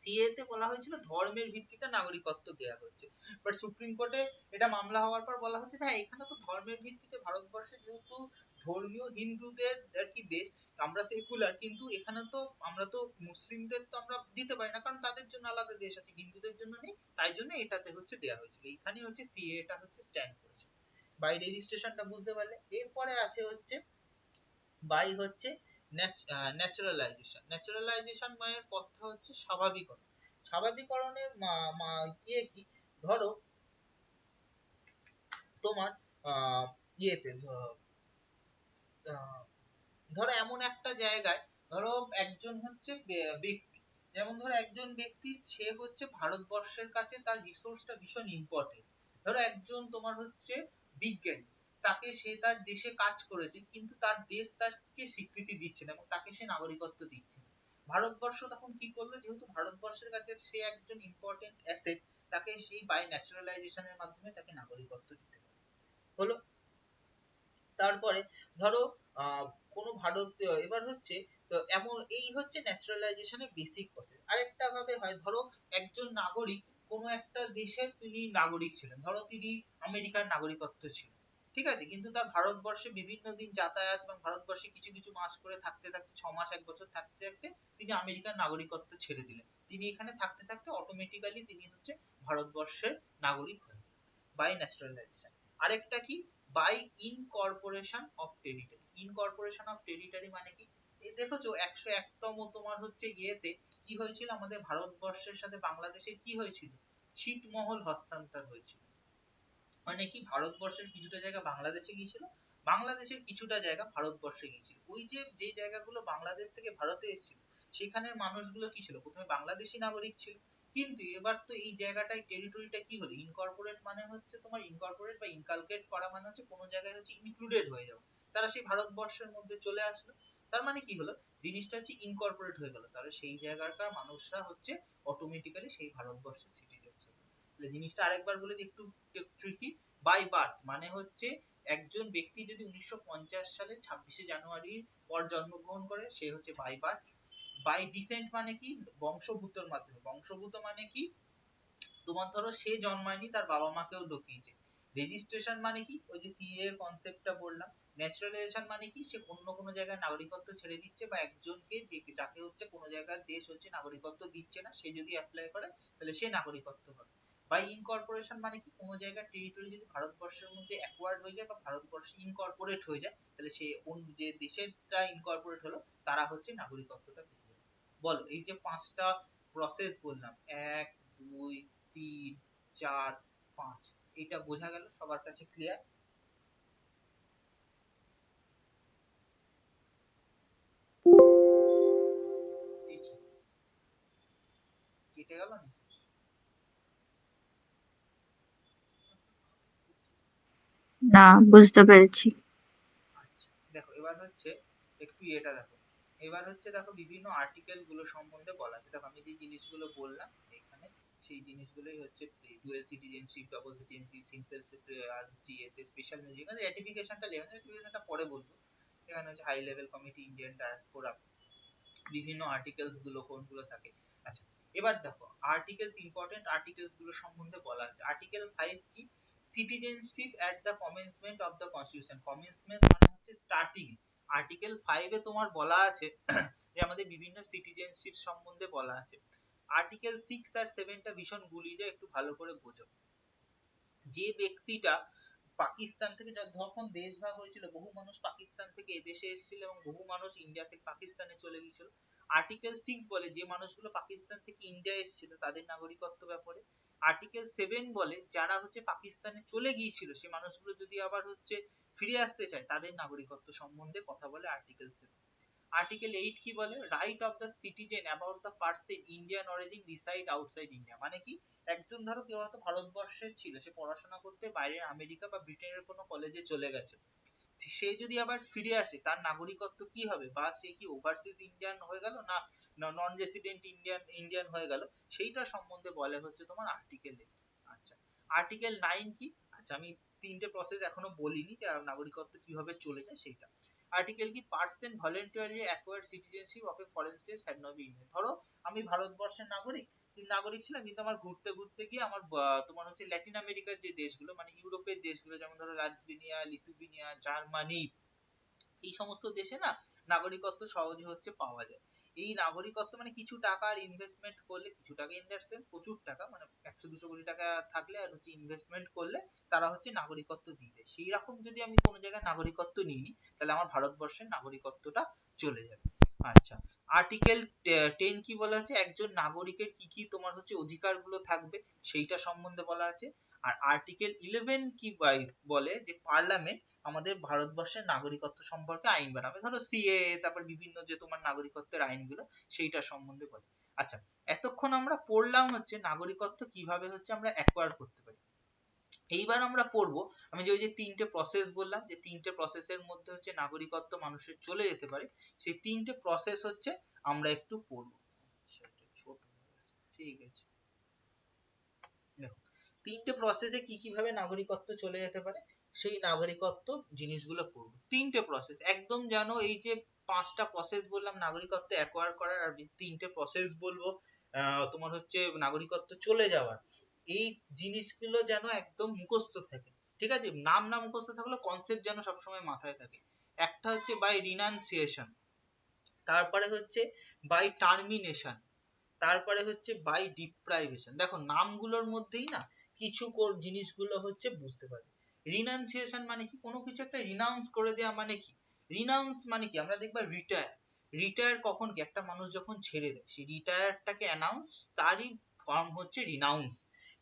সিএ তে বলা হয়েছিল ধর্মের ভিত্তিতে নাগরিকত্ব দেয়া হচ্ছে, বাট সুপ্রিম কোর্টে এটা মামলা হওয়ার পর বলা হচ্ছে হ্যাঁ এখানে তো ধর্মের ভিত্তিতে, ভারতবর্ষে যেহেতু ধর্মীয় হিন্দুদের আর কি দেশ, আমরা সেকুলার, কিন্তু এখানে তো আমরা তো মুসলিমদের তো আমরা দিতে পারি না, কারণ তাদের জন্য আলাদা দেশ আছে, হিন্দুদের জন্য নেই, তাই জন্য এটাতে হচ্ছে দেয়া হয়েছিল। এইখানে হচ্ছে সিএ এটা হচ্ছে স্ট্যান্ড করেছে। বাই রেজিস্ট্রেশনটা বুঝতে পারলে, এরপরে আছে হচ্ছে বাই হচ্ছে ন্যাচারালাইজেশন। ন্যাচারালাইজেশন মানে কথা হচ্ছে স্বাভাবিকরণ। স্বাভাবিকরণের ইয়ে কি? ধরো তোমার আহ ইয়েতে ধরো এমন একটা জায়গায়, ধরো একজন হচ্ছে ব্যক্তি, যেমন ধরো একজন ব্যক্তির সে হচ্ছে ভারতবর্ষের কাছে তার রিসোর্সটা ভীষণ ইম্পর্টেন্ট। ধরো একজন তোমার হচ্ছে বিজ্ঞানী, তাকে সে তার দেশে কাজ করেছে, কিন্তু তার দেশ তাকে স্বীকৃতি দিচ্ছে না এবং তাকে সে নাগরিকত্ব দিচ্ছে না। ভারতবর্ষ তখন কি করলো? যেহেতু ভারতবর্ষের কাছে সে একজন ইম্পর্টেন্ট অ্যাসেট, তাকে সেই বাই ন্যাচারালাইজেশনের মাধ্যমে তাকে নাগরিকত্ব দিতে পারে। হলো তারপরে ধরো আহ কোনো ভারতীয় এবার হচ্ছে তো এমন এই হচ্ছে ন্যাচারালাইজেশনের বেসিক প্রসেস। আরেকটা ভাবে হয়, ধরো একজন নাগরিক কোনো একটা দেশের তিনি নাগরিক ছিলেন, ধরো তিনি আমেরিকার নাগরিকত্ব ছিল, ঠিক আছে, কিন্তু তার ভারতবর্ষে বিভিন্ন দিন যাতায়াত এবং ভারতবর্ষে কিছু কিছু মাস করে থাকতে থাকতে 6 মাস 1 বছর থাকতে থাকতে তিনি আমেরিকার নাগরিকত্ব ছেড়ে দিলেন। তিনি এখানে থাকতে থাকতে অটোমেটিক্যালি তিনি হচ্ছে ভারতবর্ষের নাগরিক হয়ে বাই ন্যাচারালাইজেশন। আরেকটা কি, by incorporation of territory. Incorporation of territory মানে কি, এই দেখোছো 101তম তোমার হচ্ছে ইয়েতে কি হয়েছিল, আমাদের ভারতবর্ষের সাথে বাংলাদেশের কি হয়েছিল, ছিটমহল হস্তান্তর হয়েছিল। মানে কি, ভারতবর্ষের কিছুটা জায়গা বাংলাদেশে গিয়েছিল, বাংলাদেশের কিছুটা জায়গা ভারতবর্ষে গিয়েছিল। ওই যে যে জায়গাগুলো বাংলাদেশ থেকে ভারতে এসেছিল সেখানের মানুষগুলো কি ছিল, প্রথমে বাংলাদেশি নাগরিক ছিল, কিন্তু এবার তো এই জায়গাটায় টেরিটরিটা কি হলো, ইনকর্পোরেট মানে হচ্ছে তোমার ইনকর্পোরেট বা ইনকালকেট করা মানে হচ্ছে কোনো জায়গায় হচ্ছে ইনক্লুডেড হয়ে যাও, তারা সেই ভারতবর্ষের মধ্যে চলে আসলো। তার মানে কি হলো, জিনিসটা হচ্ছে ইনকর্পোরেট হয়ে গেল, তাহলে সেই জায়গাকার মানুষরা হচ্ছে অটোমেটিক্যালি সেই ভারতবর্ষের সিটিজেন। জিনিসটা আরেকবার বলে দিই, একটু ট্রিকি। বাই বার্থ মানে হচ্ছে একজন ব্যক্তি যদি 1950 সালে 26শে জানুয়ারির পর জন্মগ্রহণ করে সে হচ্ছে বাই বার্থ। বাই ডিসেন্ট মানে কি, বংশভূতর মাধ্যমে। বংশভূত মানে কি, তোমার ধরো সে জন্মায়নি, তার বাবা মাকেও ঢুকিয়েছে। রেজিস্ট্রেশন মানে কি, ওই যে সিএ এর কনসেপ্টটা বললাম। ন্যাচারালাইজেশন মানে কি, সে অন্য কোনো জায়গায় নাগরিকত্ব ছেড়ে দিচ্ছে, বা একজনকে যাকে হচ্ছে কোনো জায়গার দেশ হচ্ছে নাগরিকত্ব দিচ্ছে না, সে যদি অ্যাপ্লাই করে তাহলে সে নাগরিকত্ব পাবে। বাই ইনকর্পোরেশন মানে কি, কোনো জায়গার টেরিটরি যদি ভারতবর্ষের মধ্যে অ্যাকোয়ার্ড হয়ে যায় বা ভারতবর্ষে ইনকর্পোরেট হয়ে যায়, তাহলে সে যে দেশেরটা ইনকর্পোরেট হলো তারা হচ্ছে নাগরিকত্বটা পেয়ে যাবে। বলো, এই যে 5টা প্রসেস বললাম, 1 2 3 4 5, এটা বোঝা গেল সবার কাছে, ক্লিয়ার? কেটে গেল না? না, বুঝতে পেরেছি। আচ্ছা, দেখো এবার হচ্ছে একটু এটা দেখো, এবার হচ্ছে দেখো বিভিন্ন আর্টিকেল গুলো সম্বন্ধে বলা আছে। দেখো আমি যে জিনিসগুলো বললাম এখানে, সেই জিনিসগুলোই হচ্ছে dual citizenship, double citizenship, simple আর হচ্ছে এতে স্পেশাল মিউজিক, আর রেটিফিকেশনটা লেভেল, রেটিফিকেশনটা পরে বলবো। এখানে হচ্ছে high level committee, Indian diaspora, বিভিন্ন আর্টিকেলস গুলো কোনগুলো থাকে। আচ্ছা, এবার দেখো আর্টিকেলস, ইম্পর্টেন্ট আর্টিকেলস গুলো সম্বন্ধে বলা আছে। আর্টিকেল 5 কি, citizenship at the commencement of the constitution. Commencement মানে হচ্ছে স্টার্টিং। আর্টিকেল 5 এ তোমার বলা আছে যে আমাদের বিভিন্ন সিটিজেনশিপ সম্বন্ধে বলা আছে। আর্টিকেল 6 আর 7 টা ভীষণ গুলিয়ে যায়, একটু ভালো করে বোঝো। যে ব্যক্তিটা পাকিস্তান থেকে, যখন দেশ ভাগ হয়েছিল বহু মানুষ পাকিস্তান থেকে এদেশে এসেছিল এবং বহু মানুষ ইন্ডিয়া থেকে পাকিস্তানে চলে গিয়েছিল। আর্টিকেল 6 বলে যে মানুষগুলো পাকিস্তান থেকে ইন্ডিয়া এসেছিল তাদের নাগরিকত্ব ব্যাপারে। আর্টিকেল 7 বলে যারা হচ্ছে পাকিস্তানে চলে গিয়েছিল সে মানুষগুলো যদি আবার হচ্ছে ফিরে আসতে চায় তাদের নাগরিকত্ব সম্বন্ধে কথা বলে আর্টিকেল 7। আর্টিকেল 8 কি বলে, right of the citizen about the person Indian origin reside outside India. মানে কি, একজন ধরো কেউ হয়তো ভারতবর্ষের ছিল, সে পড়াশোনা করতে বাইরের আমেরিকা বা ব্রিটেনের কোনো কলেজে চলে গেছে, সে যদি আবার ফিরে আসে তার নাগরিকত্ব কি হবে, বা সে কি ওভারসিজ ইন্ডিয়ান হয়ে গেল না নন রেসিডেন্ট ইন্ডিয়ান ইন্ডিয়ান হয়ে গেল, সেইটা সম্বন্ধে বলে হচ্ছে তোমার আর্টিকেল 8। আচ্ছা, আর্টিকেল 9 কি, আচ্ছা আমি 3টে প্রসেস এখনো বলিনি যে নাগরিকত্ব কিভাবে চলে যায় সেইটা। আর্টিকেল কি, person voluntarily acquired citizenship of A foreign state have not been. ধরো আমি ভারতবর্ষের নাগরিক, নাগরিক ছিলাম, কিন্তু আমার ঘুরতে ঘুরতে গিয়ে আমার তোমার হচ্ছে ল্যাটিন আমেরিকার যে দেশগুলো মানে ইউরোপের দেশগুলো, যেমন ধরো লাটভিনিয়া, লিথুভিনিয়া, জার্মানি, এই সমস্ত দেশে না নাগরিকত্ব সহজে হচ্ছে পাওয়া যায়। এই নাগরিকত্ব মানে কিছু টাকার ইনভেস্টমেন্ট করলে, কিছু টাকা ইন দ্যাট সেন্স প্রচুর টাকা, মানে 100-200 কোটি টাকা থাকলে আর হচ্ছে ইনভেস্টমেন্ট করলে তারা হচ্ছে নাগরিকত্ব দিয়ে দেয়। সেই রকম যদি আমি কোনো জায়গায় নাগরিকত্ব নিই তাহলে আমার ভারতবর্ষের নাগরিকত্বটা চলে যাবে। আচ্ছা, আর্টিকেল 10 কি বলা হচ্ছে, একজন নাগরিকের কি কি তোমার হচ্ছে অধিকারগুলো থাকবে সেইটা সম্বন্ধে বলা আছে। আর আর্টিকেল 11 কি বলে, যে পার্লামেন্ট আমাদের ভারতবর্ষের নাগরিকত্ব সম্পর্কে আইন বানাবে, ধরো সিএ, তারপর বিভিন্ন যে তোমার নাগরিকত্বের আইনগুলো সেইটা সম্বন্ধে বলে। আচ্ছা, এতক্ষণ আমরা পড়লাম হচ্ছে নাগরিকত্ব কিভাবে হচ্ছে আমরা অ্যাকোয়ার করতে পারি। এইবার আমরা পড়বো, আমি যে ওই যে 3টে প্রসেস বললাম, যে 3টে প্রসেসের মধ্যে হচ্ছে নাগরিকত্ব মানুষের চলে যেতে পারে, সেই 3টে প্রসেস হচ্ছে আমরা একটু পড়বো। আচ্ছা, এটা ছোট হয়ে গেছে, ঠিক আছে। দেখো, 3টে প্রসেসে কি কি ভাবে নাগরিকত্ব চলে যেতে পারে। সেই নাগরিকত্ব জিনিসগুলো করব। 3টে প্রসেস, একদম জানো এই যে 5টা প্রসেস বললাম নাগরিকত্ব অ্যাকোয়ার করার, আর 3টে প্রসেস বলবো তোমার হচ্ছে নাগরিকত্ব চলে যাওয়ার, এই জিনিসগুলো যেন একদম মুখস্থ থাকে। ঠিক আছে, নাম না মুখস্থ থাকলেও কনসেপ্ট যেন সবসময় মাথায় থাকে। একটা হচ্ছে বাই রিনাউন্সিয়েশন, তারপরে হচ্ছে বাই টার্মিনেশন, তারপরে হচ্ছে বাই ডিপ্রাইভেশন। দেখো নামগুলোর মধ্যেই না কিছু জিনিসগুলো হচ্ছে বুঝতে পারবে। রিনাউন্সিয়েশন মানে কি, কোনো কিছু একটা রিনাউন্স করে দেওয়া, মানে কি রিনাউন্স মানে কি, আমরা দেখবা রিটায়ার, রিটায়ার কখন কি, একটা মানুষ যখন ছেড়ে দেয় সেই রিটায়ারটাকে অ্যানাউন্স, তারই ফর্ম হচ্ছে রিনাউন্স।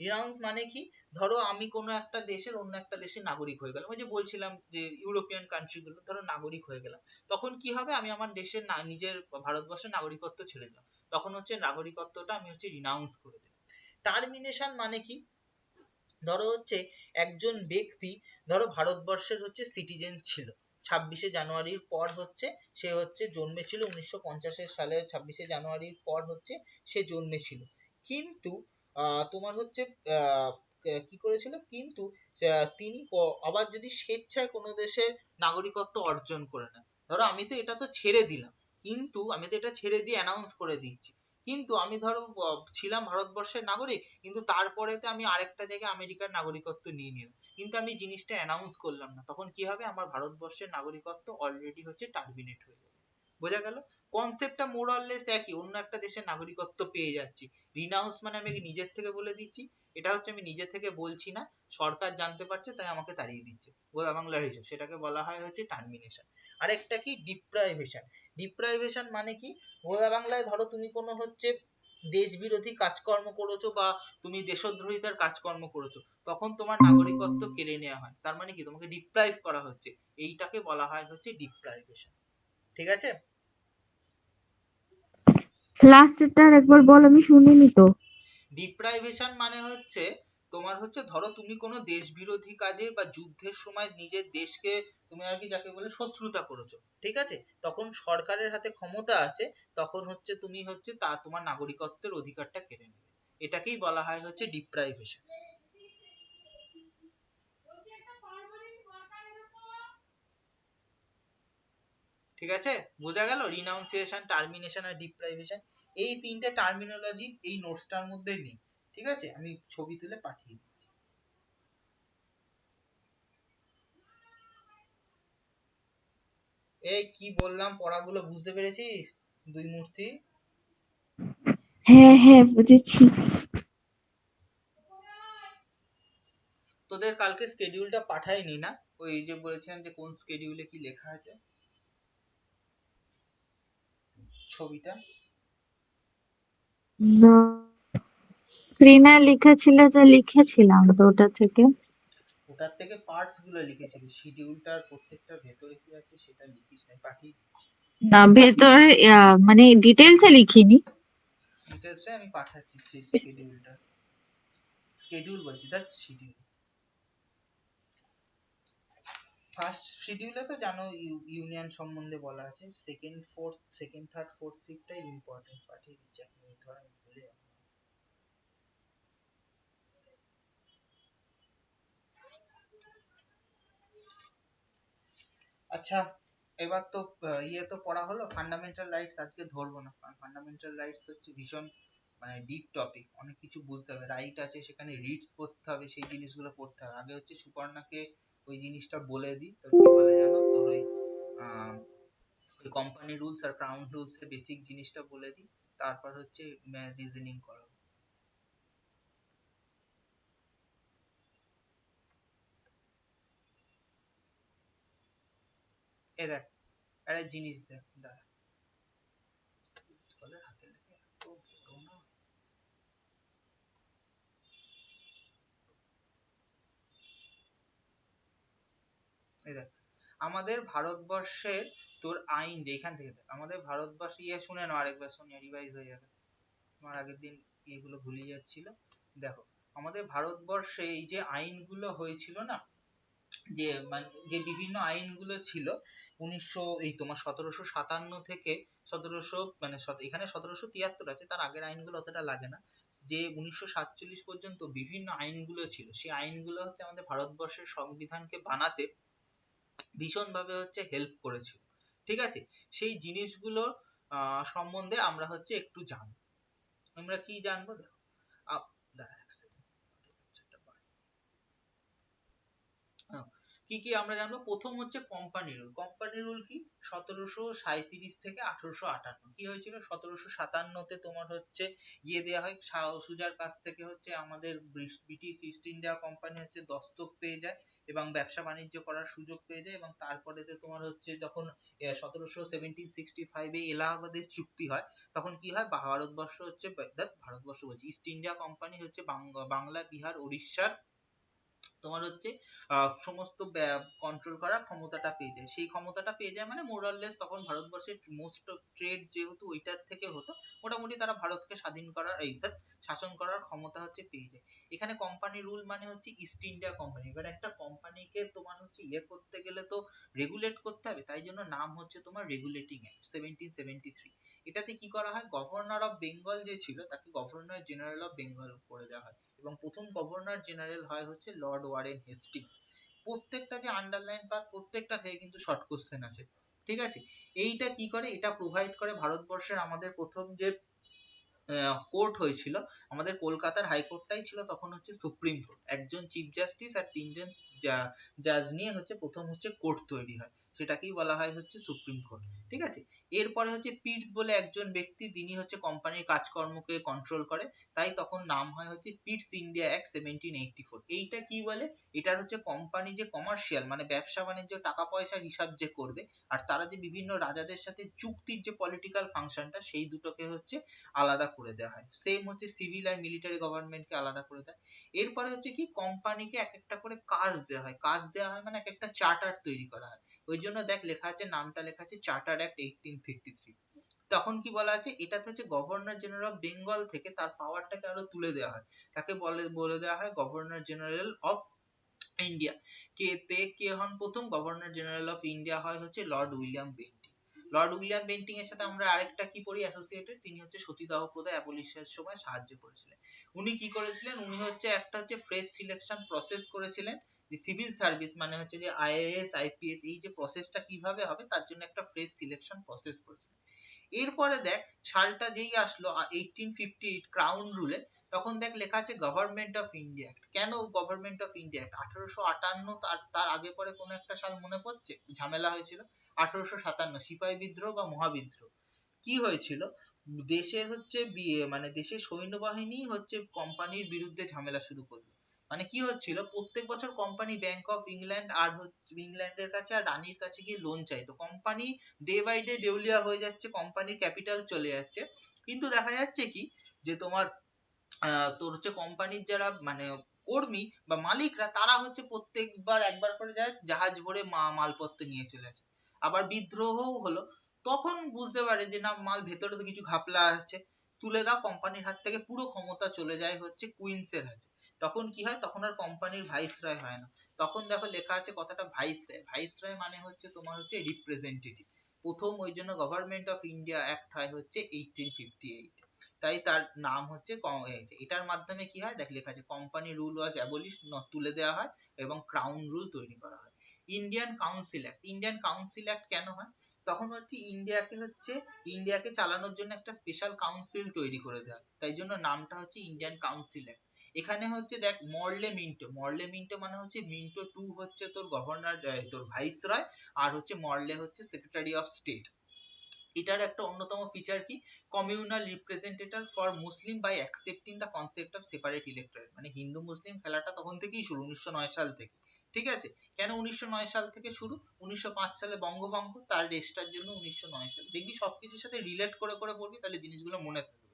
রিনাউন্স মানে কি, ধরো আমি কোনো একটা দেশের অন্য একটা দেশের নাগরিক হয়ে গেলাম, ওই যে বলছিলাম যে ইউরোপিয়ান কান্ট্রি গুলো ধরো নাগরিক হয়ে গেলাম, তখন কি হবে, আমি আমার দেশের নিজের ভারতবর্ষের নাগরিকত্ব ছেড়ে দিলাম, তখন হচ্ছে নাগরিকত্বটা আমি হচ্ছে রিনাউন্স করে দিলাম। টার্মিনেশন মানে কি, ধরো হচ্ছে একজন ব্যক্তি ধরো ভারতবর্ষের হচ্ছে সিটিজেন ছিল, 26শে জানুয়ারির পর হচ্ছে সে হচ্ছে জন্মেছিল 1950 সালে, 26শে জানুয়ারির পর হচ্ছে সে জন্মেছিল, কিন্তু তোমার হচ্ছে আহ কি করেছিল, কিন্তু তিনি আবার যদি স্বেচ্ছায় কোনো দেশের নাগরিকত্ব অর্জন করে নেয়, ধরো আমি তো এটা তো ছেড়ে দিলাম, কিন্তু আমি তো এটা ছেড়ে দিয়ে অ্যানাউন্স করে দিচ্ছি, কিন্তু আমি ধরো ছিলাম ভারতবর্ষের নাগরিক, কিন্তু তারপরেতে আমি আরেকটা জায়গায় আমেরিকার নাগরিকত্ব নিয়ে নিলাম, কিন্তু আমি জিনিসটা অ্যানাউন্স করলাম না, তখন কি হবে, আমার ভারতবর্ষের নাগরিকত্ব অলরেডি হচ্ছে টার্মিনেট হয়ে যাবে। বোঝা গেল, কনসেপ্টটা মোর অর লেস একই, অন্য একটা দেশের নাগরিকত্ব পেয়ে যাচ্ছি। রিনাউন্স মানে আমি নিজের থেকে বলে দিচ্ছি, এটা হচ্ছে আমি নিজে থেকে বলছি না, সরকার জানতে পারছে তাই আমাকে তাড়িয়ে দিচ্ছে, বোঝা বাংলার হিসেব, সেটাকে বলা হয় হচ্ছে টার্মিনেশন। আরেকটা কি, ডিপ্রাইভেশন। ডিপ্রাইভেশন মানে কি, বোঝা বাংলায় ধরো তুমি কোনো হচ্ছে দেশ বিরোধী কাজকর্ম করেছো বা তুমি দেশদ্রোহিতার কাজকর্ম করেছো, তখন তোমার নাগরিকত্ব কেড়ে নেওয়া হয়, তার মানে কি তোমাকে ডিপ্রাইভ করা হচ্ছে, এইটাকে বলা হয় হচ্ছে ডিপ্রাইভেশন। ঠিক আছে, লাস্টেরটা আর একবার বল, আমি শুনিনি তো। ডিপ্রাইভেশন মানে হচ্ছে তোমার হচ্ছে ধরো তুমি কোনো দেশ বিরোধী কাজে বা যুদ্ধের সময় নিজের দেশকে তুমি আর কি যাকে বলে শত্রুতা করেছো, ঠিক আছে, তখন সরকারের হাতে ক্ষমতা আছে, তখন হচ্ছে তুমি হচ্ছে তোমার নাগরিকত্বের অধিকারটা কেড়ে নেবে, এটাকেই বলা হয় হচ্ছে ডিপ্রাইভেশন। ঠিক আছে, বোঝা গেল, রিনাউন্সিয়েশন, টার্মিনেশন আর ডিপ্রাইভেশন, এই 3টে টার্মিনোলজি এই নোটসটার মধ্যে নেই। ঠিক আছে, আমি ছবি তুলে পাঠিয়ে দিচ্ছি। এই কি বললাম, পড়াগুলো বুঝতে পেরেছিস দুই মূর্তি? হ্যাঁ হ্যাঁ, বুঝেছি। তোদের কালকে স্কেডিউলটা পাঠাইনি না, ওই যে বলেছিলাম যে কোন স্কেডিউলে কি লেখা আছে, ছবিটা? স্ক্রিনে লিখেছিলে যে, লিখেছিলাম তো ওটা থেকে। ওটার থেকে পার্টস গুলো লিখেছিলি, শিডিউলটার প্রত্যেকটার ভেতরে কি আছে সেটা লিখিস না, পাঠিয়ে দিচ্ছি। না, ভেতরে মানে ডিটেলসে লিখিনি। ডিটেলসে আমি পাঠাচ্ছি সেই স্কেডিউলটা, স্কেডিউল বলছি দেখ, শিডিউল। ফার্স্ট শিডিউলে তো জানো ইউনিয়ন সম্বন্ধে বলা আছে, second fourth, second third fourth ফিফথটাই ইম্পর্টেন্ট, পাঠিয়ে দিচ্ছি এক মিনিট, ধর আমি ভুলে যাবো। আচ্ছা, এবার তো ইয়ে তো পড়া হলো, ফান্ডামেন্টাল রাইটস আজকে ধরবো না, কারণ ফান্ডামেন্টাল রাইটস হচ্ছে ভীষণ মানে ডিপ টপিক, অনেক কিছু বুঝতে হবে, রাইট আছে সেখানে রিটস পড়তে হবে, সেই জিনিসগুলো পড়তে হবে। আগে হচ্ছে সুপর্ণাকে ওই জিনিসটা বলে দিই, তোর কি বলে জানো, তোর ওই ওই কোম্পানি রুলস আর ক্রাউন রুলস এর বেসিক জিনিসটা বলে দিই, তারপর হচ্ছে রিজনিং করাবো। এ দেখ, একটা জিনিস দেখ, দাঁড়া, বলে হাতে লেখা এত বড় না, এই দেখ, আমাদের ভারতবর্ষের তোর আইন যেখান থেকে দেখ, আমাদের ভারতবর্ষে, ইয়ে শুনে নাও আরেকবার, শুনে রিভাইজ হয়ে যাবে, তোমার আগের দিন এগুলো ভুলে যাচ্ছিল। দেখো, আমাদের ভারতবর্ষে এই যে আইনগুলো হয়েছিল না, যে মানে যে বিভিন্ন আইনগুলো ছিল 1757 থেকে 1700 মানে এখানে 1773 আছে, তার আগের আইনগুলো অতটা লাগে না, যে 1947 পর্যন্ত বিভিন্ন আইনগুলো ছিল, সেই আইনগুলো হচ্ছে আমাদের ভারতবর্ষের সংবিধানকে বানাতে ভীষণভাবে হচ্ছে হেল্প করেছিল। ঠিক আছে, সেই জিনিসগুলোর সম্বন্ধে আমরা হচ্ছে একটু জানবো। আমরা কি জানবো দেখো, দাঁড়া এক second, কি কি আমরা জানবো। প্রথম হচ্ছে কোম্পানি রুল। কোম্পানি রুল কি? 1737 থেকে 1858। কি হয়েছিল? 1757 তে তোমার হচ্ছে দেয়া হয়, শাহ সুজার কাছ থেকে হচ্ছে আমাদের ব্রিটিশ ইস্ট ইন্ডিয়া কোম্পানি হচ্ছে দস্তক পেয়ে যায় এবং ব্যবসা বাণিজ্য করার সুযোগ পেয়ে যায়। এবং তারপরে তোমার হচ্ছে যখন 1765 এলাহাবাদের চুক্তি হয়, তখন কি হয়, ভারতবর্ষ হচ্ছে, ভারতবর্ষ বলছি, ইস্ট ইন্ডিয়া কোম্পানি হচ্ছে বাংলা, বিহার, উড়িষ্যার তোমার হচ্ছে সমস্ত কন্ট্রোল করার ক্ষমতাটা পেয়ে যায়। সেই ক্ষমতাটা পেয়ে যায় মানে মোরাললেস তখন ভারতবর্ষের মোস্ট অফ ট্রেড যেহেতু ওইটার থেকে হতো, মোটামুটি তারা ভারতকে স্বাধীন করার শাসন করার ক্ষমতা হচ্ছে পেয়ে যায়। এখানে কোম্পানি রুল মানে হচ্ছে ইস্ট ইন্ডিয়া কোম্পানি। এবার একটা কোম্পানিকে তোমার হচ্ছে করতে গেলে তো রেগুলেট করতে হবে, তাই জন্য নাম হচ্ছে তোমার রেগুলেটিং অ্যাক্ট 1773। এটাতে কি করা হয়, গভর্নর অফ বেঙ্গল যে ছিল তাকে গভর্নর জেনারেল অফ বেঙ্গল করে দেওয়া হয় এবং প্রথম গভর্নর জেনারেল হয় হচ্ছে লর্ড ওয়ারেন হেস্টিংস। প্রত্যেকটা যে আন্ডারলাইন পার্ট, প্রত্যেকটা থেকে কিন্তু শর্ট কোশ্চেন আছে। ঠিক আছে, এইটা কি করে, এটা প্রোভাইড করে ভারতবর্ষের আমাদের প্রথম যে কোর্ট হয়েছিল, আমাদের কলকাতার হাইকোর্টটাই ছিল তখন হচ্ছে সুপ্রিম কোর্ট। একজন চিফ জাস্টিস আর 3জন জাজ নিয়ে হচ্ছে প্রথম হচ্ছে কোর্ট তৈরি হয়, সেটাকেই বলা হয় হচ্ছে সুপ্রিম কোর্ট। ঠিক আছে, এরপরে হচ্ছে পিটস বলে একজন ব্যক্তি, তিনি হচ্ছে কোম্পানির কাজকর্মকে কন্ট্রোল করে, তাই তখন নাম হয় হচ্ছে পিটস ইন্ডিয়া অ্যাক্ট 1784। এইটা কি বলে, এটার হচ্ছে কোম্পানি যে কমার্শিয়াল মানে ব্যবসা বাণিজ্য টাকা পয়সার হিসাব যে করবে, আর তারা যে বিভিন্ন রাজাদের সাথে চুক্তির যে পলিটিক্যাল ফাংশনটা, সেই দুটোকে হচ্ছে আলাদা করে দেওয়া হয়। সেম হচ্ছে সিভিল আর মিলিটারি গভর্নমেন্টকে আলাদা করে দেয়। এরপরে হচ্ছে কি, কোম্পানিকে এক একটা করে কাজ দেওয়া হয়। কাজ দেওয়া হয় মানে এক একটা চার্টার তৈরি করা হয়। ওই জন্য দেখ লেখা আছে, নামটা লেখা আছে চার্টার অ্যাক্ট 1853। তখন কি বলা আছে, এটাতে হচ্ছে গভর্নর জেনারেল অফ বেঙ্গল থেকে তার পাওয়ারটাকে আরো তুলে দেওয়া হয়। তাকে বলে দেওয়া হয় গভর্নর জেনারেল অফ ইন্ডিয়া। কে হন প্রথম গভর্নর জেনারেল অফ ইন্ডিয়া? হয় হচ্ছে Lord William Bentinck. Lord William Bentinck এর সাথে আমরা আরেকটা কি পড়ি অ্যাসোসিয়েটেড, তিনি হচ্ছে সতীদাহ প্রথা অ্যাবলিশনের সময় সাহায্য করেছিলেন। উনি কি করেছিলেন, উনি হচ্ছে একটা হচ্ছে ফ্রেশ সিলেকশন প্রসেস করেছিলেন, যে সিভিল সার্ভিস মানে হচ্ছে যে আইএএস আইপিএস এই যে প্রসেসটা কিভাবে হবে তার জন্য একটা ফ্রেশ সিলেকশন প্রসেস করেছিলেন। এরপরে দেখ সালটা যেই আসলো 1858 ক্রাউন রুলে, তখন দেখ লেখা আছে গভর্নমেন্ট অফ ইন্ডিয়া। কেন গভর্নমেন্ট অফ ইন্ডিয়া? 1858, তার আগে পরে কোন একটা সাল মনে পড়ছে ঝামেলা হয়েছিল? 1857 সিপাহী বিদ্রোহ বা মহাবিদ্রোহ। কি হয়েছিল, দেশের হচ্ছে মানে দেশের সৈন্যবাহিনী হচ্ছে কোম্পানির বিরুদ্ধে ঝামেলা শুরু করলো। মানে কি হচ্ছিল, প্রত্যেক বছর কোম্পানি ব্যাংক অফ ইংল্যান্ড আর হচ্ছে ইংল্যান্ডের কাছে আর রানীর কাছে গিয়ে লোন চাইতো। কোম্পানি ডে বাই ডে দেউলিয়া হয়ে যাচ্ছে, কোম্পানির ক্যাপিটাল চলে যাচ্ছে, কিন্তু দেখা যাচ্ছে কি, যে তোমার তোর হচ্ছে কোম্পানির যারা মানে কর্মী বা মালিকরা, তারা হচ্ছে প্রত্যেকবার একবার করে যায় জাহাজ ভরে মালপত্র নিয়ে চলে আসে। আবার বিদ্রোহও হলো, তখন বুঝতে পারে যে না, মাল ভেতরে তো কিছু ঘাপলা আছে, তুলে দাও। কোম্পানির হাত থেকে পুরো ক্ষমতা চলে যায় হচ্ছে কুইন্সের হাতে। তখন কি হয়, তখন আর কোম্পানির ভাইসরয় হয় না, তখন দেখো লেখা আছে কথাটা ভাইসরয়। ভাইসরয় মানে হচ্ছে তোমার হচ্ছে রিপ্রেজেন্টেটিভ। প্রথম ওই জন্য গভর্নমেন্ট অফ ইন্ডিয়া অ্যাক্ট হয় হচ্ছে 1858, তাই তার নাম হচ্ছে এটার মাধ্যমে কি হয় দেখ লেখা আছে, কোম্পানি রুল ওয়াজ অ্যাবলিশ, তুলে দেওয়া হয় এবং ক্রাউন রুল তৈরি করা হয়। Indian council act. Indian council act কেন হয়, তখন হচ্ছে ইন্ডিয়াকে চালানোর জন্য একটা স্পেশাল কাউন্সিল তৈরি করে দেওয়া হয়, তাই জন্য নামটা হচ্ছে ইন্ডিয়ান কাউন্সিল অ্যাক্ট। এখানে হচ্ছে দেখ মরলে মিন্টো মানে হচ্ছে মিন্টো টু হচ্ছে তোর গভর্নর, তোর ভাইসরয়, আর হচ্ছে মরলে হচ্ছে সেক্রেটারি অফ স্টেট। এটার একটা অন্যতম ফিচার কি, communal representative for Muslim by accepting the concept of separate electorate. মানে হিন্দু মুসলিম খেলাটা তখন থেকেই শুরু, 1909 সাল থেকে। ঠিক আছে, কেন 1909 সাল থেকে শুরু? 1905 সালে বঙ্গভঙ্গ, তার রেস্টার জন্য 1909 সাল। দেখবি সবকিছুর সাথে রিলেট করে করে পড়বি, তাহলে জিনিসগুলো মনে থাকবে।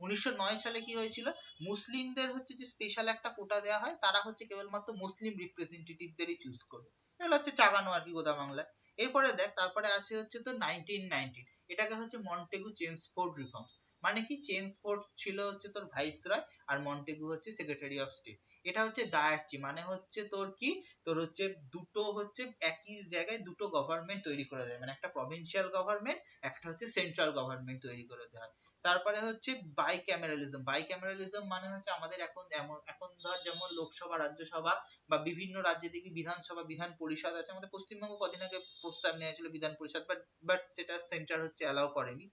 1909 সালে কি হয়েছিল, মুসলিমদের হচ্ছে যে স্পেশাল একটা কোটা দেওয়া হয়, তারা হচ্ছে কেবলমাত্র মুসলিম রিপ্রেজেন্টেটিভদেরই চুজ করবে। এগুলো হচ্ছে চাগানো আর কি গোদা বাংলায়। এরপরে দেখ তারপরে আছে হচ্ছে তো 1919, এটাকে হচ্ছে মন্টেগু চেমসফোর্ড রিফর্মস। মানে কি চেমসফোর্ড ছিল হচ্ছে তোর ভাইসরয় আর মন্টেগু হচ্ছে সেক্রেটারি অফ স্টেট। এটা হচ্ছে ডায়ার্চি, মানে হচ্ছে তোর কি, তোর হচ্ছে দুটো হচ্ছে একই জায়গায় দুটো গভর্নমেন্ট তৈরি করে দেয়, মানে একটা প্রভিন্সিয়াল গভর্নমেন্ট, একটা হচ্ছে সেন্ট্রাল গভর্নমেন্ট তৈরি করে দেয়। তারপরে হচ্ছে বাইক্যামেরালিজম। বাইক্যামেরালিজম মানে হচ্ছে আমাদের এখন ধর যেমন লোকসভা, রাজ্যসভা বা বিভিন্ন রাজ্যে দেখি বিধানসভা, বিধান পরিষদ আছে। আমাদের পশ্চিমবঙ্গ কদিন আগে প্রস্তাব নেওয়া ছিল বিধান পরিষদ, বাট সেটা সেন্টার হচ্ছে অ্যালাউ করেনি,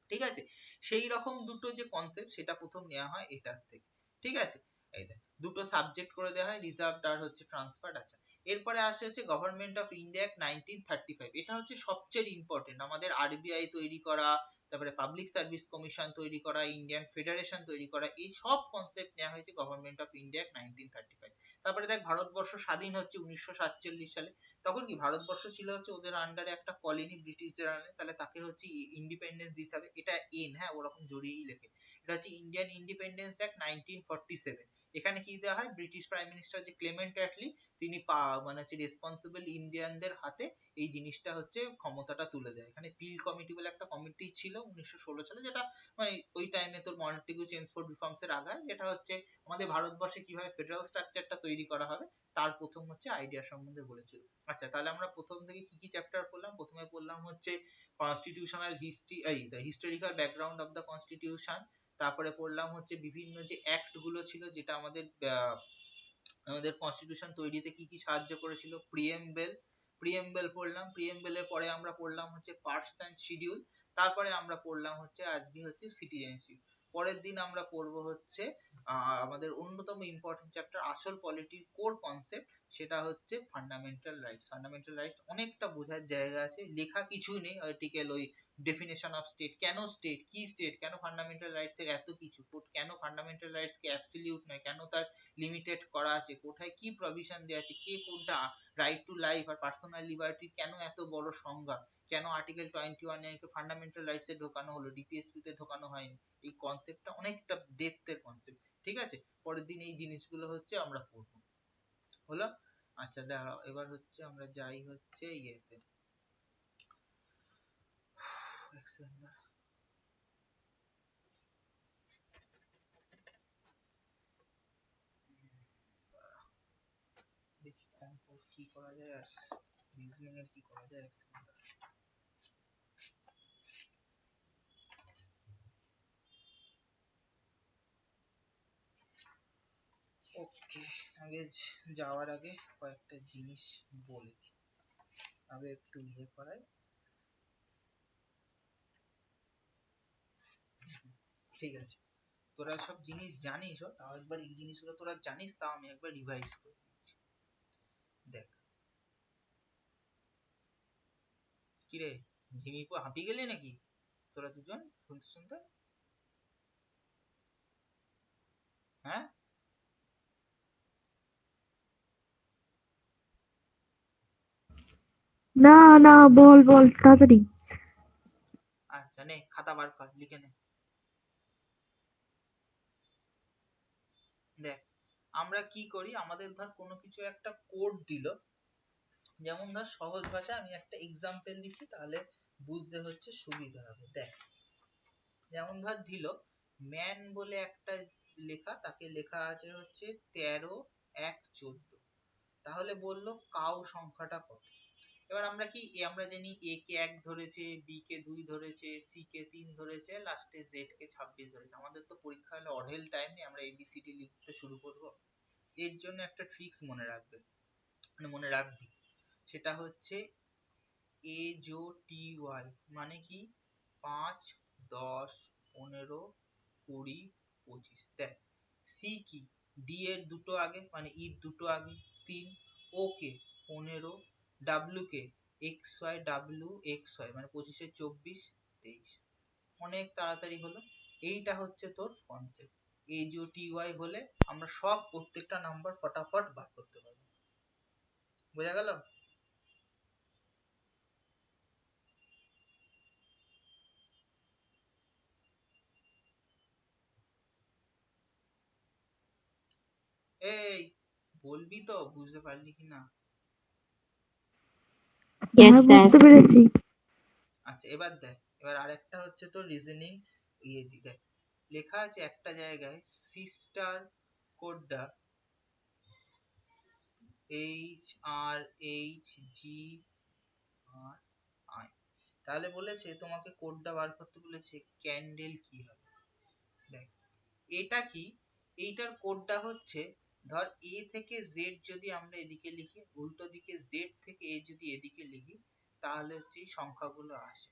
ঠিক আছে। সেই রকম দুটো যে কনসেপ্ট সেটা প্রথম নেওয়া হয় এটার থেকে, ঠিক আছে। এই দেখ দুটো সাবজেক্ট করে দেওয়া হয়, রিজার্ভড আর হচ্ছে ট্রান্সফার্ড। আচ্ছা, এরপরে আসে হচ্ছে গভর্নমেন্ট অফ ইন্ডিয়া অ্যাক্ট 1935। এটা হচ্ছে সবচেয়ে ইম্পর্টেন্ট, আমাদের আরবিআই তৈরি করা, তারপরে পাবলিক সার্ভিস কমিশন তৈরি করা, ইন্ডিয়ান ফেডারেশন তৈরি করা, এই সব কনসেপ্ট নেওয়া হয়েছে গভর্নমেন্ট অফ ইন্ডিয়া অ্যাক্ট 1935। তারপরে দেখ ভারতবর্ষ স্বাধীন হচ্ছে 1947 সালে। তখন কি ভারতবর্ষ ছিল হচ্ছে ওদের আন্ডারে একটা কলোনি, ব্রিটিশদের আন্ডারে, তাহলে তাকে হচ্ছে ইন্ডিপেন্ডেন্স দিতে হবে। এটা এন, হ্যাঁ ওরকম জড়িয়েই লেখে। এটা হচ্ছে ইন্ডিয়ান ইন্ডিপেন্ডেন্স অ্যাক্ট 1947। এখানে কি দেওয়া হয়, ব্রিটিশ প্রাইম মিনিস্টার যে ক্লেমেন্ট অ্যাটলি, তিনি মানে হচ্ছে রেসপন্সিবল ইন্ডিয়ানদের হাতে এই জিনিসটা হচ্ছে ক্ষমতাটা তুলে দেয়। এখানে পিল কমিটি বলে একটা কমিটি ছিল 1916 সালে, যেটা মানে ওই টাইমে তোর মন্টেগু চেমসফোর্ড রিফর্মস এর আগে, যেটা হচ্ছে আমাদের ভারতবর্ষে কিভাবে ফেডারেল স্ট্রাকচারটা তৈরি করা হবে তার প্রথম হচ্ছে আইডিয়া সম্বন্ধে বলেছিল। আচ্ছা, তাহলে আমরা প্রথম থেকে কি কি চ্যাপ্টার পড়লাম? প্রথমে পড়লাম হচ্ছে কনস্টিটিউশনাল হিস্ট্রি, এই historical background of the constitution. তারপরে পড়লাম হচ্ছে বিভিন্ন যে অ্যাক্ট গুলো ছিল যেটা আমাদের কনস্টিটিউশন তৈরিতে কি কি সাহায্য করেছিল। প্রিএমবেল পড়লাম। প্রিএমবেলের পরে আমরা পড়লাম হচ্ছে পার্টস এন্ড শিডিউল। তারপরে আমরা পড়লাম হচ্ছে আজকে হচ্ছে সিটিজেনশিপ। পরের দিন আমরা পড়বো হচ্ছে আমাদের অন্যতম ইম্পর্টেন্ট চ্যাপ্টার, আসল পলিটির কোর কনসেপ্ট, সেটা হচ্ছে ফান্ডামেন্টাল রাইটস। ফান্ডামেন্টাল রাইটস অনেকটা বোঝার জায়গা আছে, লেখা কিছুই নেই, আর্টিকেল ওই ডেফিনেশন অফ স্টেট, কেন স্টেট, কি স্টেট, কেন ফান্ডামেন্টাল রাইটস এর এত কিছু, কেন ফান্ডামেন্টাল রাইটস কে অ্যাবসলিউট নয়, কেন তার লিমিটেড করা আছে, কোথায় কি প্রভিশন দেওয়া আছে, কে কোনটা, রাইট টু লাইফ আর পার্সোনাল লিবার্টি কেন এত বড় সংজ্ঞা, কেন আর্টিকেল 21 এ ফান্ডামেন্টাল রাইটস এ ঢোকানো হলো, ডিপিএসপি তে ঢোকানো হয়নি। এই কনসেপ্টটা অনেকটা ডেপথের কনসেপ্ট, ঠিক আছে। পরের দিন এই জিনিসগুলো হচ্ছে আমরা পড়বো, হলো। আচ্ছা দাঁড়াও, এবার হচ্ছে আমরা যাই হচ্ছে ইয়েতে, এক সেকেন্ড দাঁড়াও। দেখি কি করা যায়, আর রিজনিং এর কি করা যায়, এক সেকেন্ড দাঁড়াও। ওকে, আগে যাওয়ার আগে কয়েকটা জিনিস বলে দিই, আগে একটু ইয়ে করাই, ঠিক আছে। তোরা সব জিনিস জানিস, তাও একবার এই জিনিসগুলো তোরা জানিস, তাও আমি একবার রিভাইজ করে দিচ্ছি। দেখ, কিরে ঝিমিপো হাঁপিয়ে গেলি নাকি তোরা দুজন শুনতে শুনতে? হ্যাঁ, না না, বল বল তাড়াতাড়ি। আচ্ছা নে খাতা বার কর, লিখে নে। দেখ, আমরা কি করি, আমাদের ধর কোনো কিছু একটা কোড দিল, যেমন ধর সহজ ভাষায় আমি একটা এক্সাম্পল দিচ্ছি, তাহলে বুঝতে হচ্ছে সুবিধা হবে। দেখ, যেমন ধর দিল ম্যান বলে একটা লেখা, তাকে লেখা আছে হচ্ছে 13, 1, 14। তাহলে বললো কাউ সংখ্যাটা কত। এবার আমরা কি, আমরা জানি এ কে 1 ধরেছে, বি কে 2 ধরেছে, সি কে 3 ধরেছে, লাস্টে জেড কে 26 ধরেছে। আমাদের তো পরীক্ষা হলে অঢেল টাইম নেই, আমরা এবিসিডি লিখতে শুরু করব। এর জন্য একটা ট্রিক্স মনে রাখবে, মানে মনে রাখবি, সেটা হচ্ছে AJOTY, মানে কি 5, 10, 15, 20, 25। দেখ, সি কি, ডি এর দুটো আগে মানে ইর দুটো আগে 3, ও কে 15, ডাব্লিউ কে XY মানে 25 24, 23। অনেক তাড়াতাড়ি হলো। এইটা হচ্ছে তোর কনসেপ্ট। AJOTY হলে আমরা সব প্রত্যেকটা নাম্বার ফটাফট বার করতে পারবো। বোঝা গেল? এই বলবি তো, বুঝতে পারলি কি না? Yes, হ্যাঁ, sir. বুঝতে পেরেছি। আচ্ছা, এবার দেখ, এবার আরেকটা হচ্ছে তোর রিজনিং, দেখ লেখা আছে একটা জায়গায় সিস্টার কোডটা HRHGRI, তাহলে বলেছে তোমাকে কোডটা বার করতে বলেছে ক্যান্ডেল কি হবে। দেখ এটা কি, এইটার কোডটা হচ্ছে ধর A থেকে Z যদি আমরা এদিকে লিখি, উল্টো দিকে Z থেকে A যদি এদিকে লিখি, তাহলে হচ্ছে এই সংখ্যাগুলো আসে।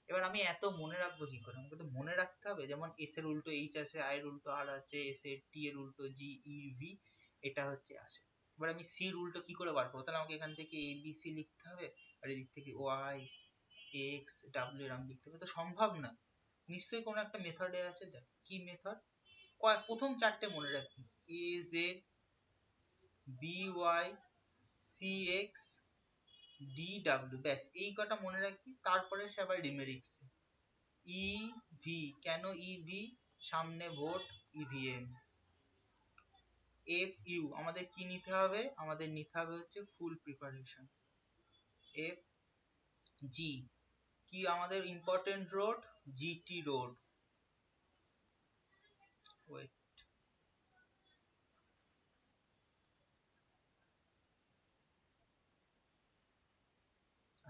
এবার আমি এত মনে রাখবো কি করে, আমাকে তো মনে রাখতে হবে, যেমন S এর উল্টো H আছে, I এর উল্টো R আছে, S এর T এর উল্টো G E V, এটা হচ্ছে আসে। এবার আমি C এর উল্টো কি করে বার করবো, তাহলে আমাকে এখান থেকে A B C লিখতে হবে, আর এদিক থেকে Y X W এরকম লিখতে হবে, তো সম্ভব না। নিশ্চয়ই কোনো একটা মেথডে আছে, দেখ কি মেথড, প্রথম চারটে মনে রাখবি, A Z B Y C X D W, ব্যাস এই কটা মনে রাখবি, তারপরে সে আবার রিমেডিক্স ই ভি, কেন ই ভি, সামনে ভোট ইভিএম। এফ ইউ আমাদের কি নিতে হবে, আমাদের নিতে হবে হচ্ছে ফুল প্রিপারেশন। এফ জি কি আমাদের important road, GT road. Wait,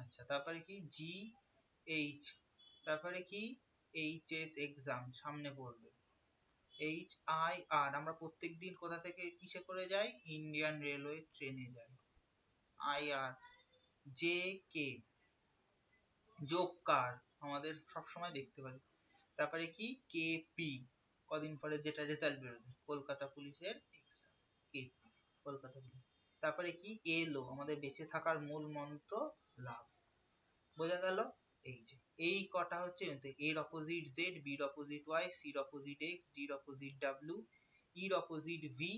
আচ্ছা তারপরে কি জি এইচ, তারপরে কি এইচ এস এক্সাম সামনে পড়বে। এইচ আই আর আমরা প্রত্যেকদিন কোথা থেকে কিসে করে যাই, ইন্ডিয়ান রেলওয়ে ট্রেনে যাই। আই আর জে কে যোগ কার আমাদের সব সময় দেখতে পারি। তারপরে কি কে পি, কদিন পরে যেটা রেজাল্ট বেরোবে, কলকাতা পুলিশের exam, K P Kolkata police. তারপরে কি এলো, আমাদের বেঁচে থাকার মূল মন্ত্র লাভ। বোঝা গেল, এই যে এই কটা হচ্ছে এর অপোজিট জেড, বির অপোজিট ওয়াই, সির অপোজিট এক্স, ডির অপোজিট ডাব্লিউ, ইর অপোজিট ভি,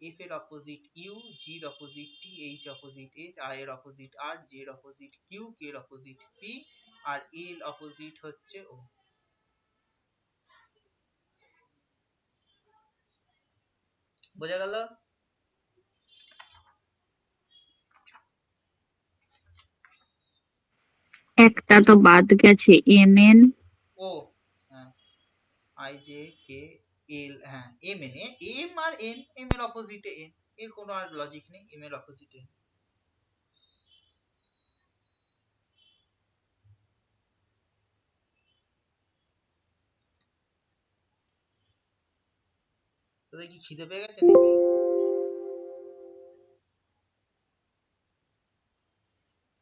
এফ এর অপোজিট ইউ, জির opposite T, H opposite H, I এর অপোজিট আর, জে এর অপোজিট কিউ, কে এর অপোজিট পি, আর এর অপোজিট হচ্ছে ও। বোঝা গেল। একটা তো বাদ গেছে, MN। ও হ্যাঁ, আই জে কে এল, হ্যাঁ M N, M R N, M এর অপোজিটে এন, এর কোনো আর লজিক নেই, এম এর অপোজিটে এন। তোদের কি খিদে পেয়ে গেছে নাকি?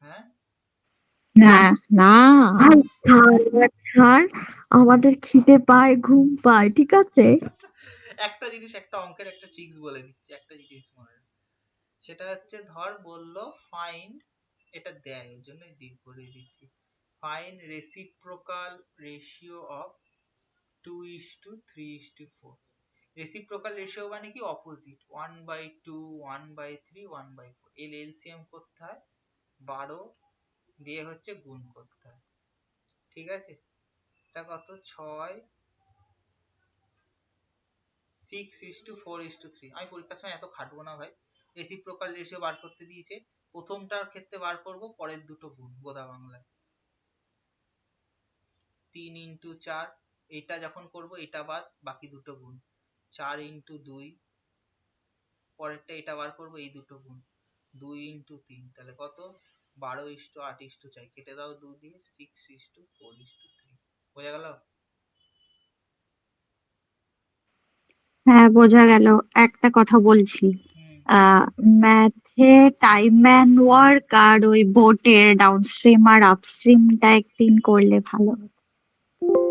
হ্যাঁ না না, ভাই ছাড় এবার ছাড়, আমাদের খিদে পায়, ঘুম পায়, ঠিক আছে। একটা জিনিস, একটা অঙ্কের একটা ট্রিক্স বলে দিচ্ছি, একটা জিনিস মনে রাখ। সেটা হচ্ছে ধর বললো ফাইন্ড, এটা দেয় এর জন্য করে দিচ্ছি, find reciprocal ratio of 2:3:4। Reciprocal ratio মানে কি অপোজিট, 1/2, 1/3, 1/4। এর এলসিএম করতে হয় 12 দিয়ে হচ্ছে গুণ করতে হয়, ঠিক আছে। এটা কত, 6 6:4:3। আমি পরীক্ষার সময় এত খাটবো না ভাই, রেসিপ্রোকাল রেশিও বার করতে দিয়েছে, প্রথমটার ক্ষেত্রে বার করব, পরের দুটো গুণ গোদা বাংলায়। 3x4, এটা যখন করব এটা বাদ, বাকি দুটো গুণ। 4x2, পরেরটা এটা বার করব, এই দুটো গুণ। 2x3, তাহলে কত, 12:8:4, কেটে দাও 2 দিয়ে, 6:4:3। বোঝা গেল। হ্যাঁ বোঝা গেল। একটা কথা বলছি, হুম, ম্যাথে টাইম অ্যান্ড ওয়ার্ক আর ওই বোটের ডাউনস্ট্রিম আর আপস্ট্রিমটা একদিন করলে ভালো হতো।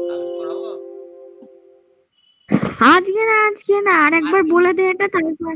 কালকে করাবো। আজকে না, আজকে না, আর একবার আজকে বলে দে এটা, তারপর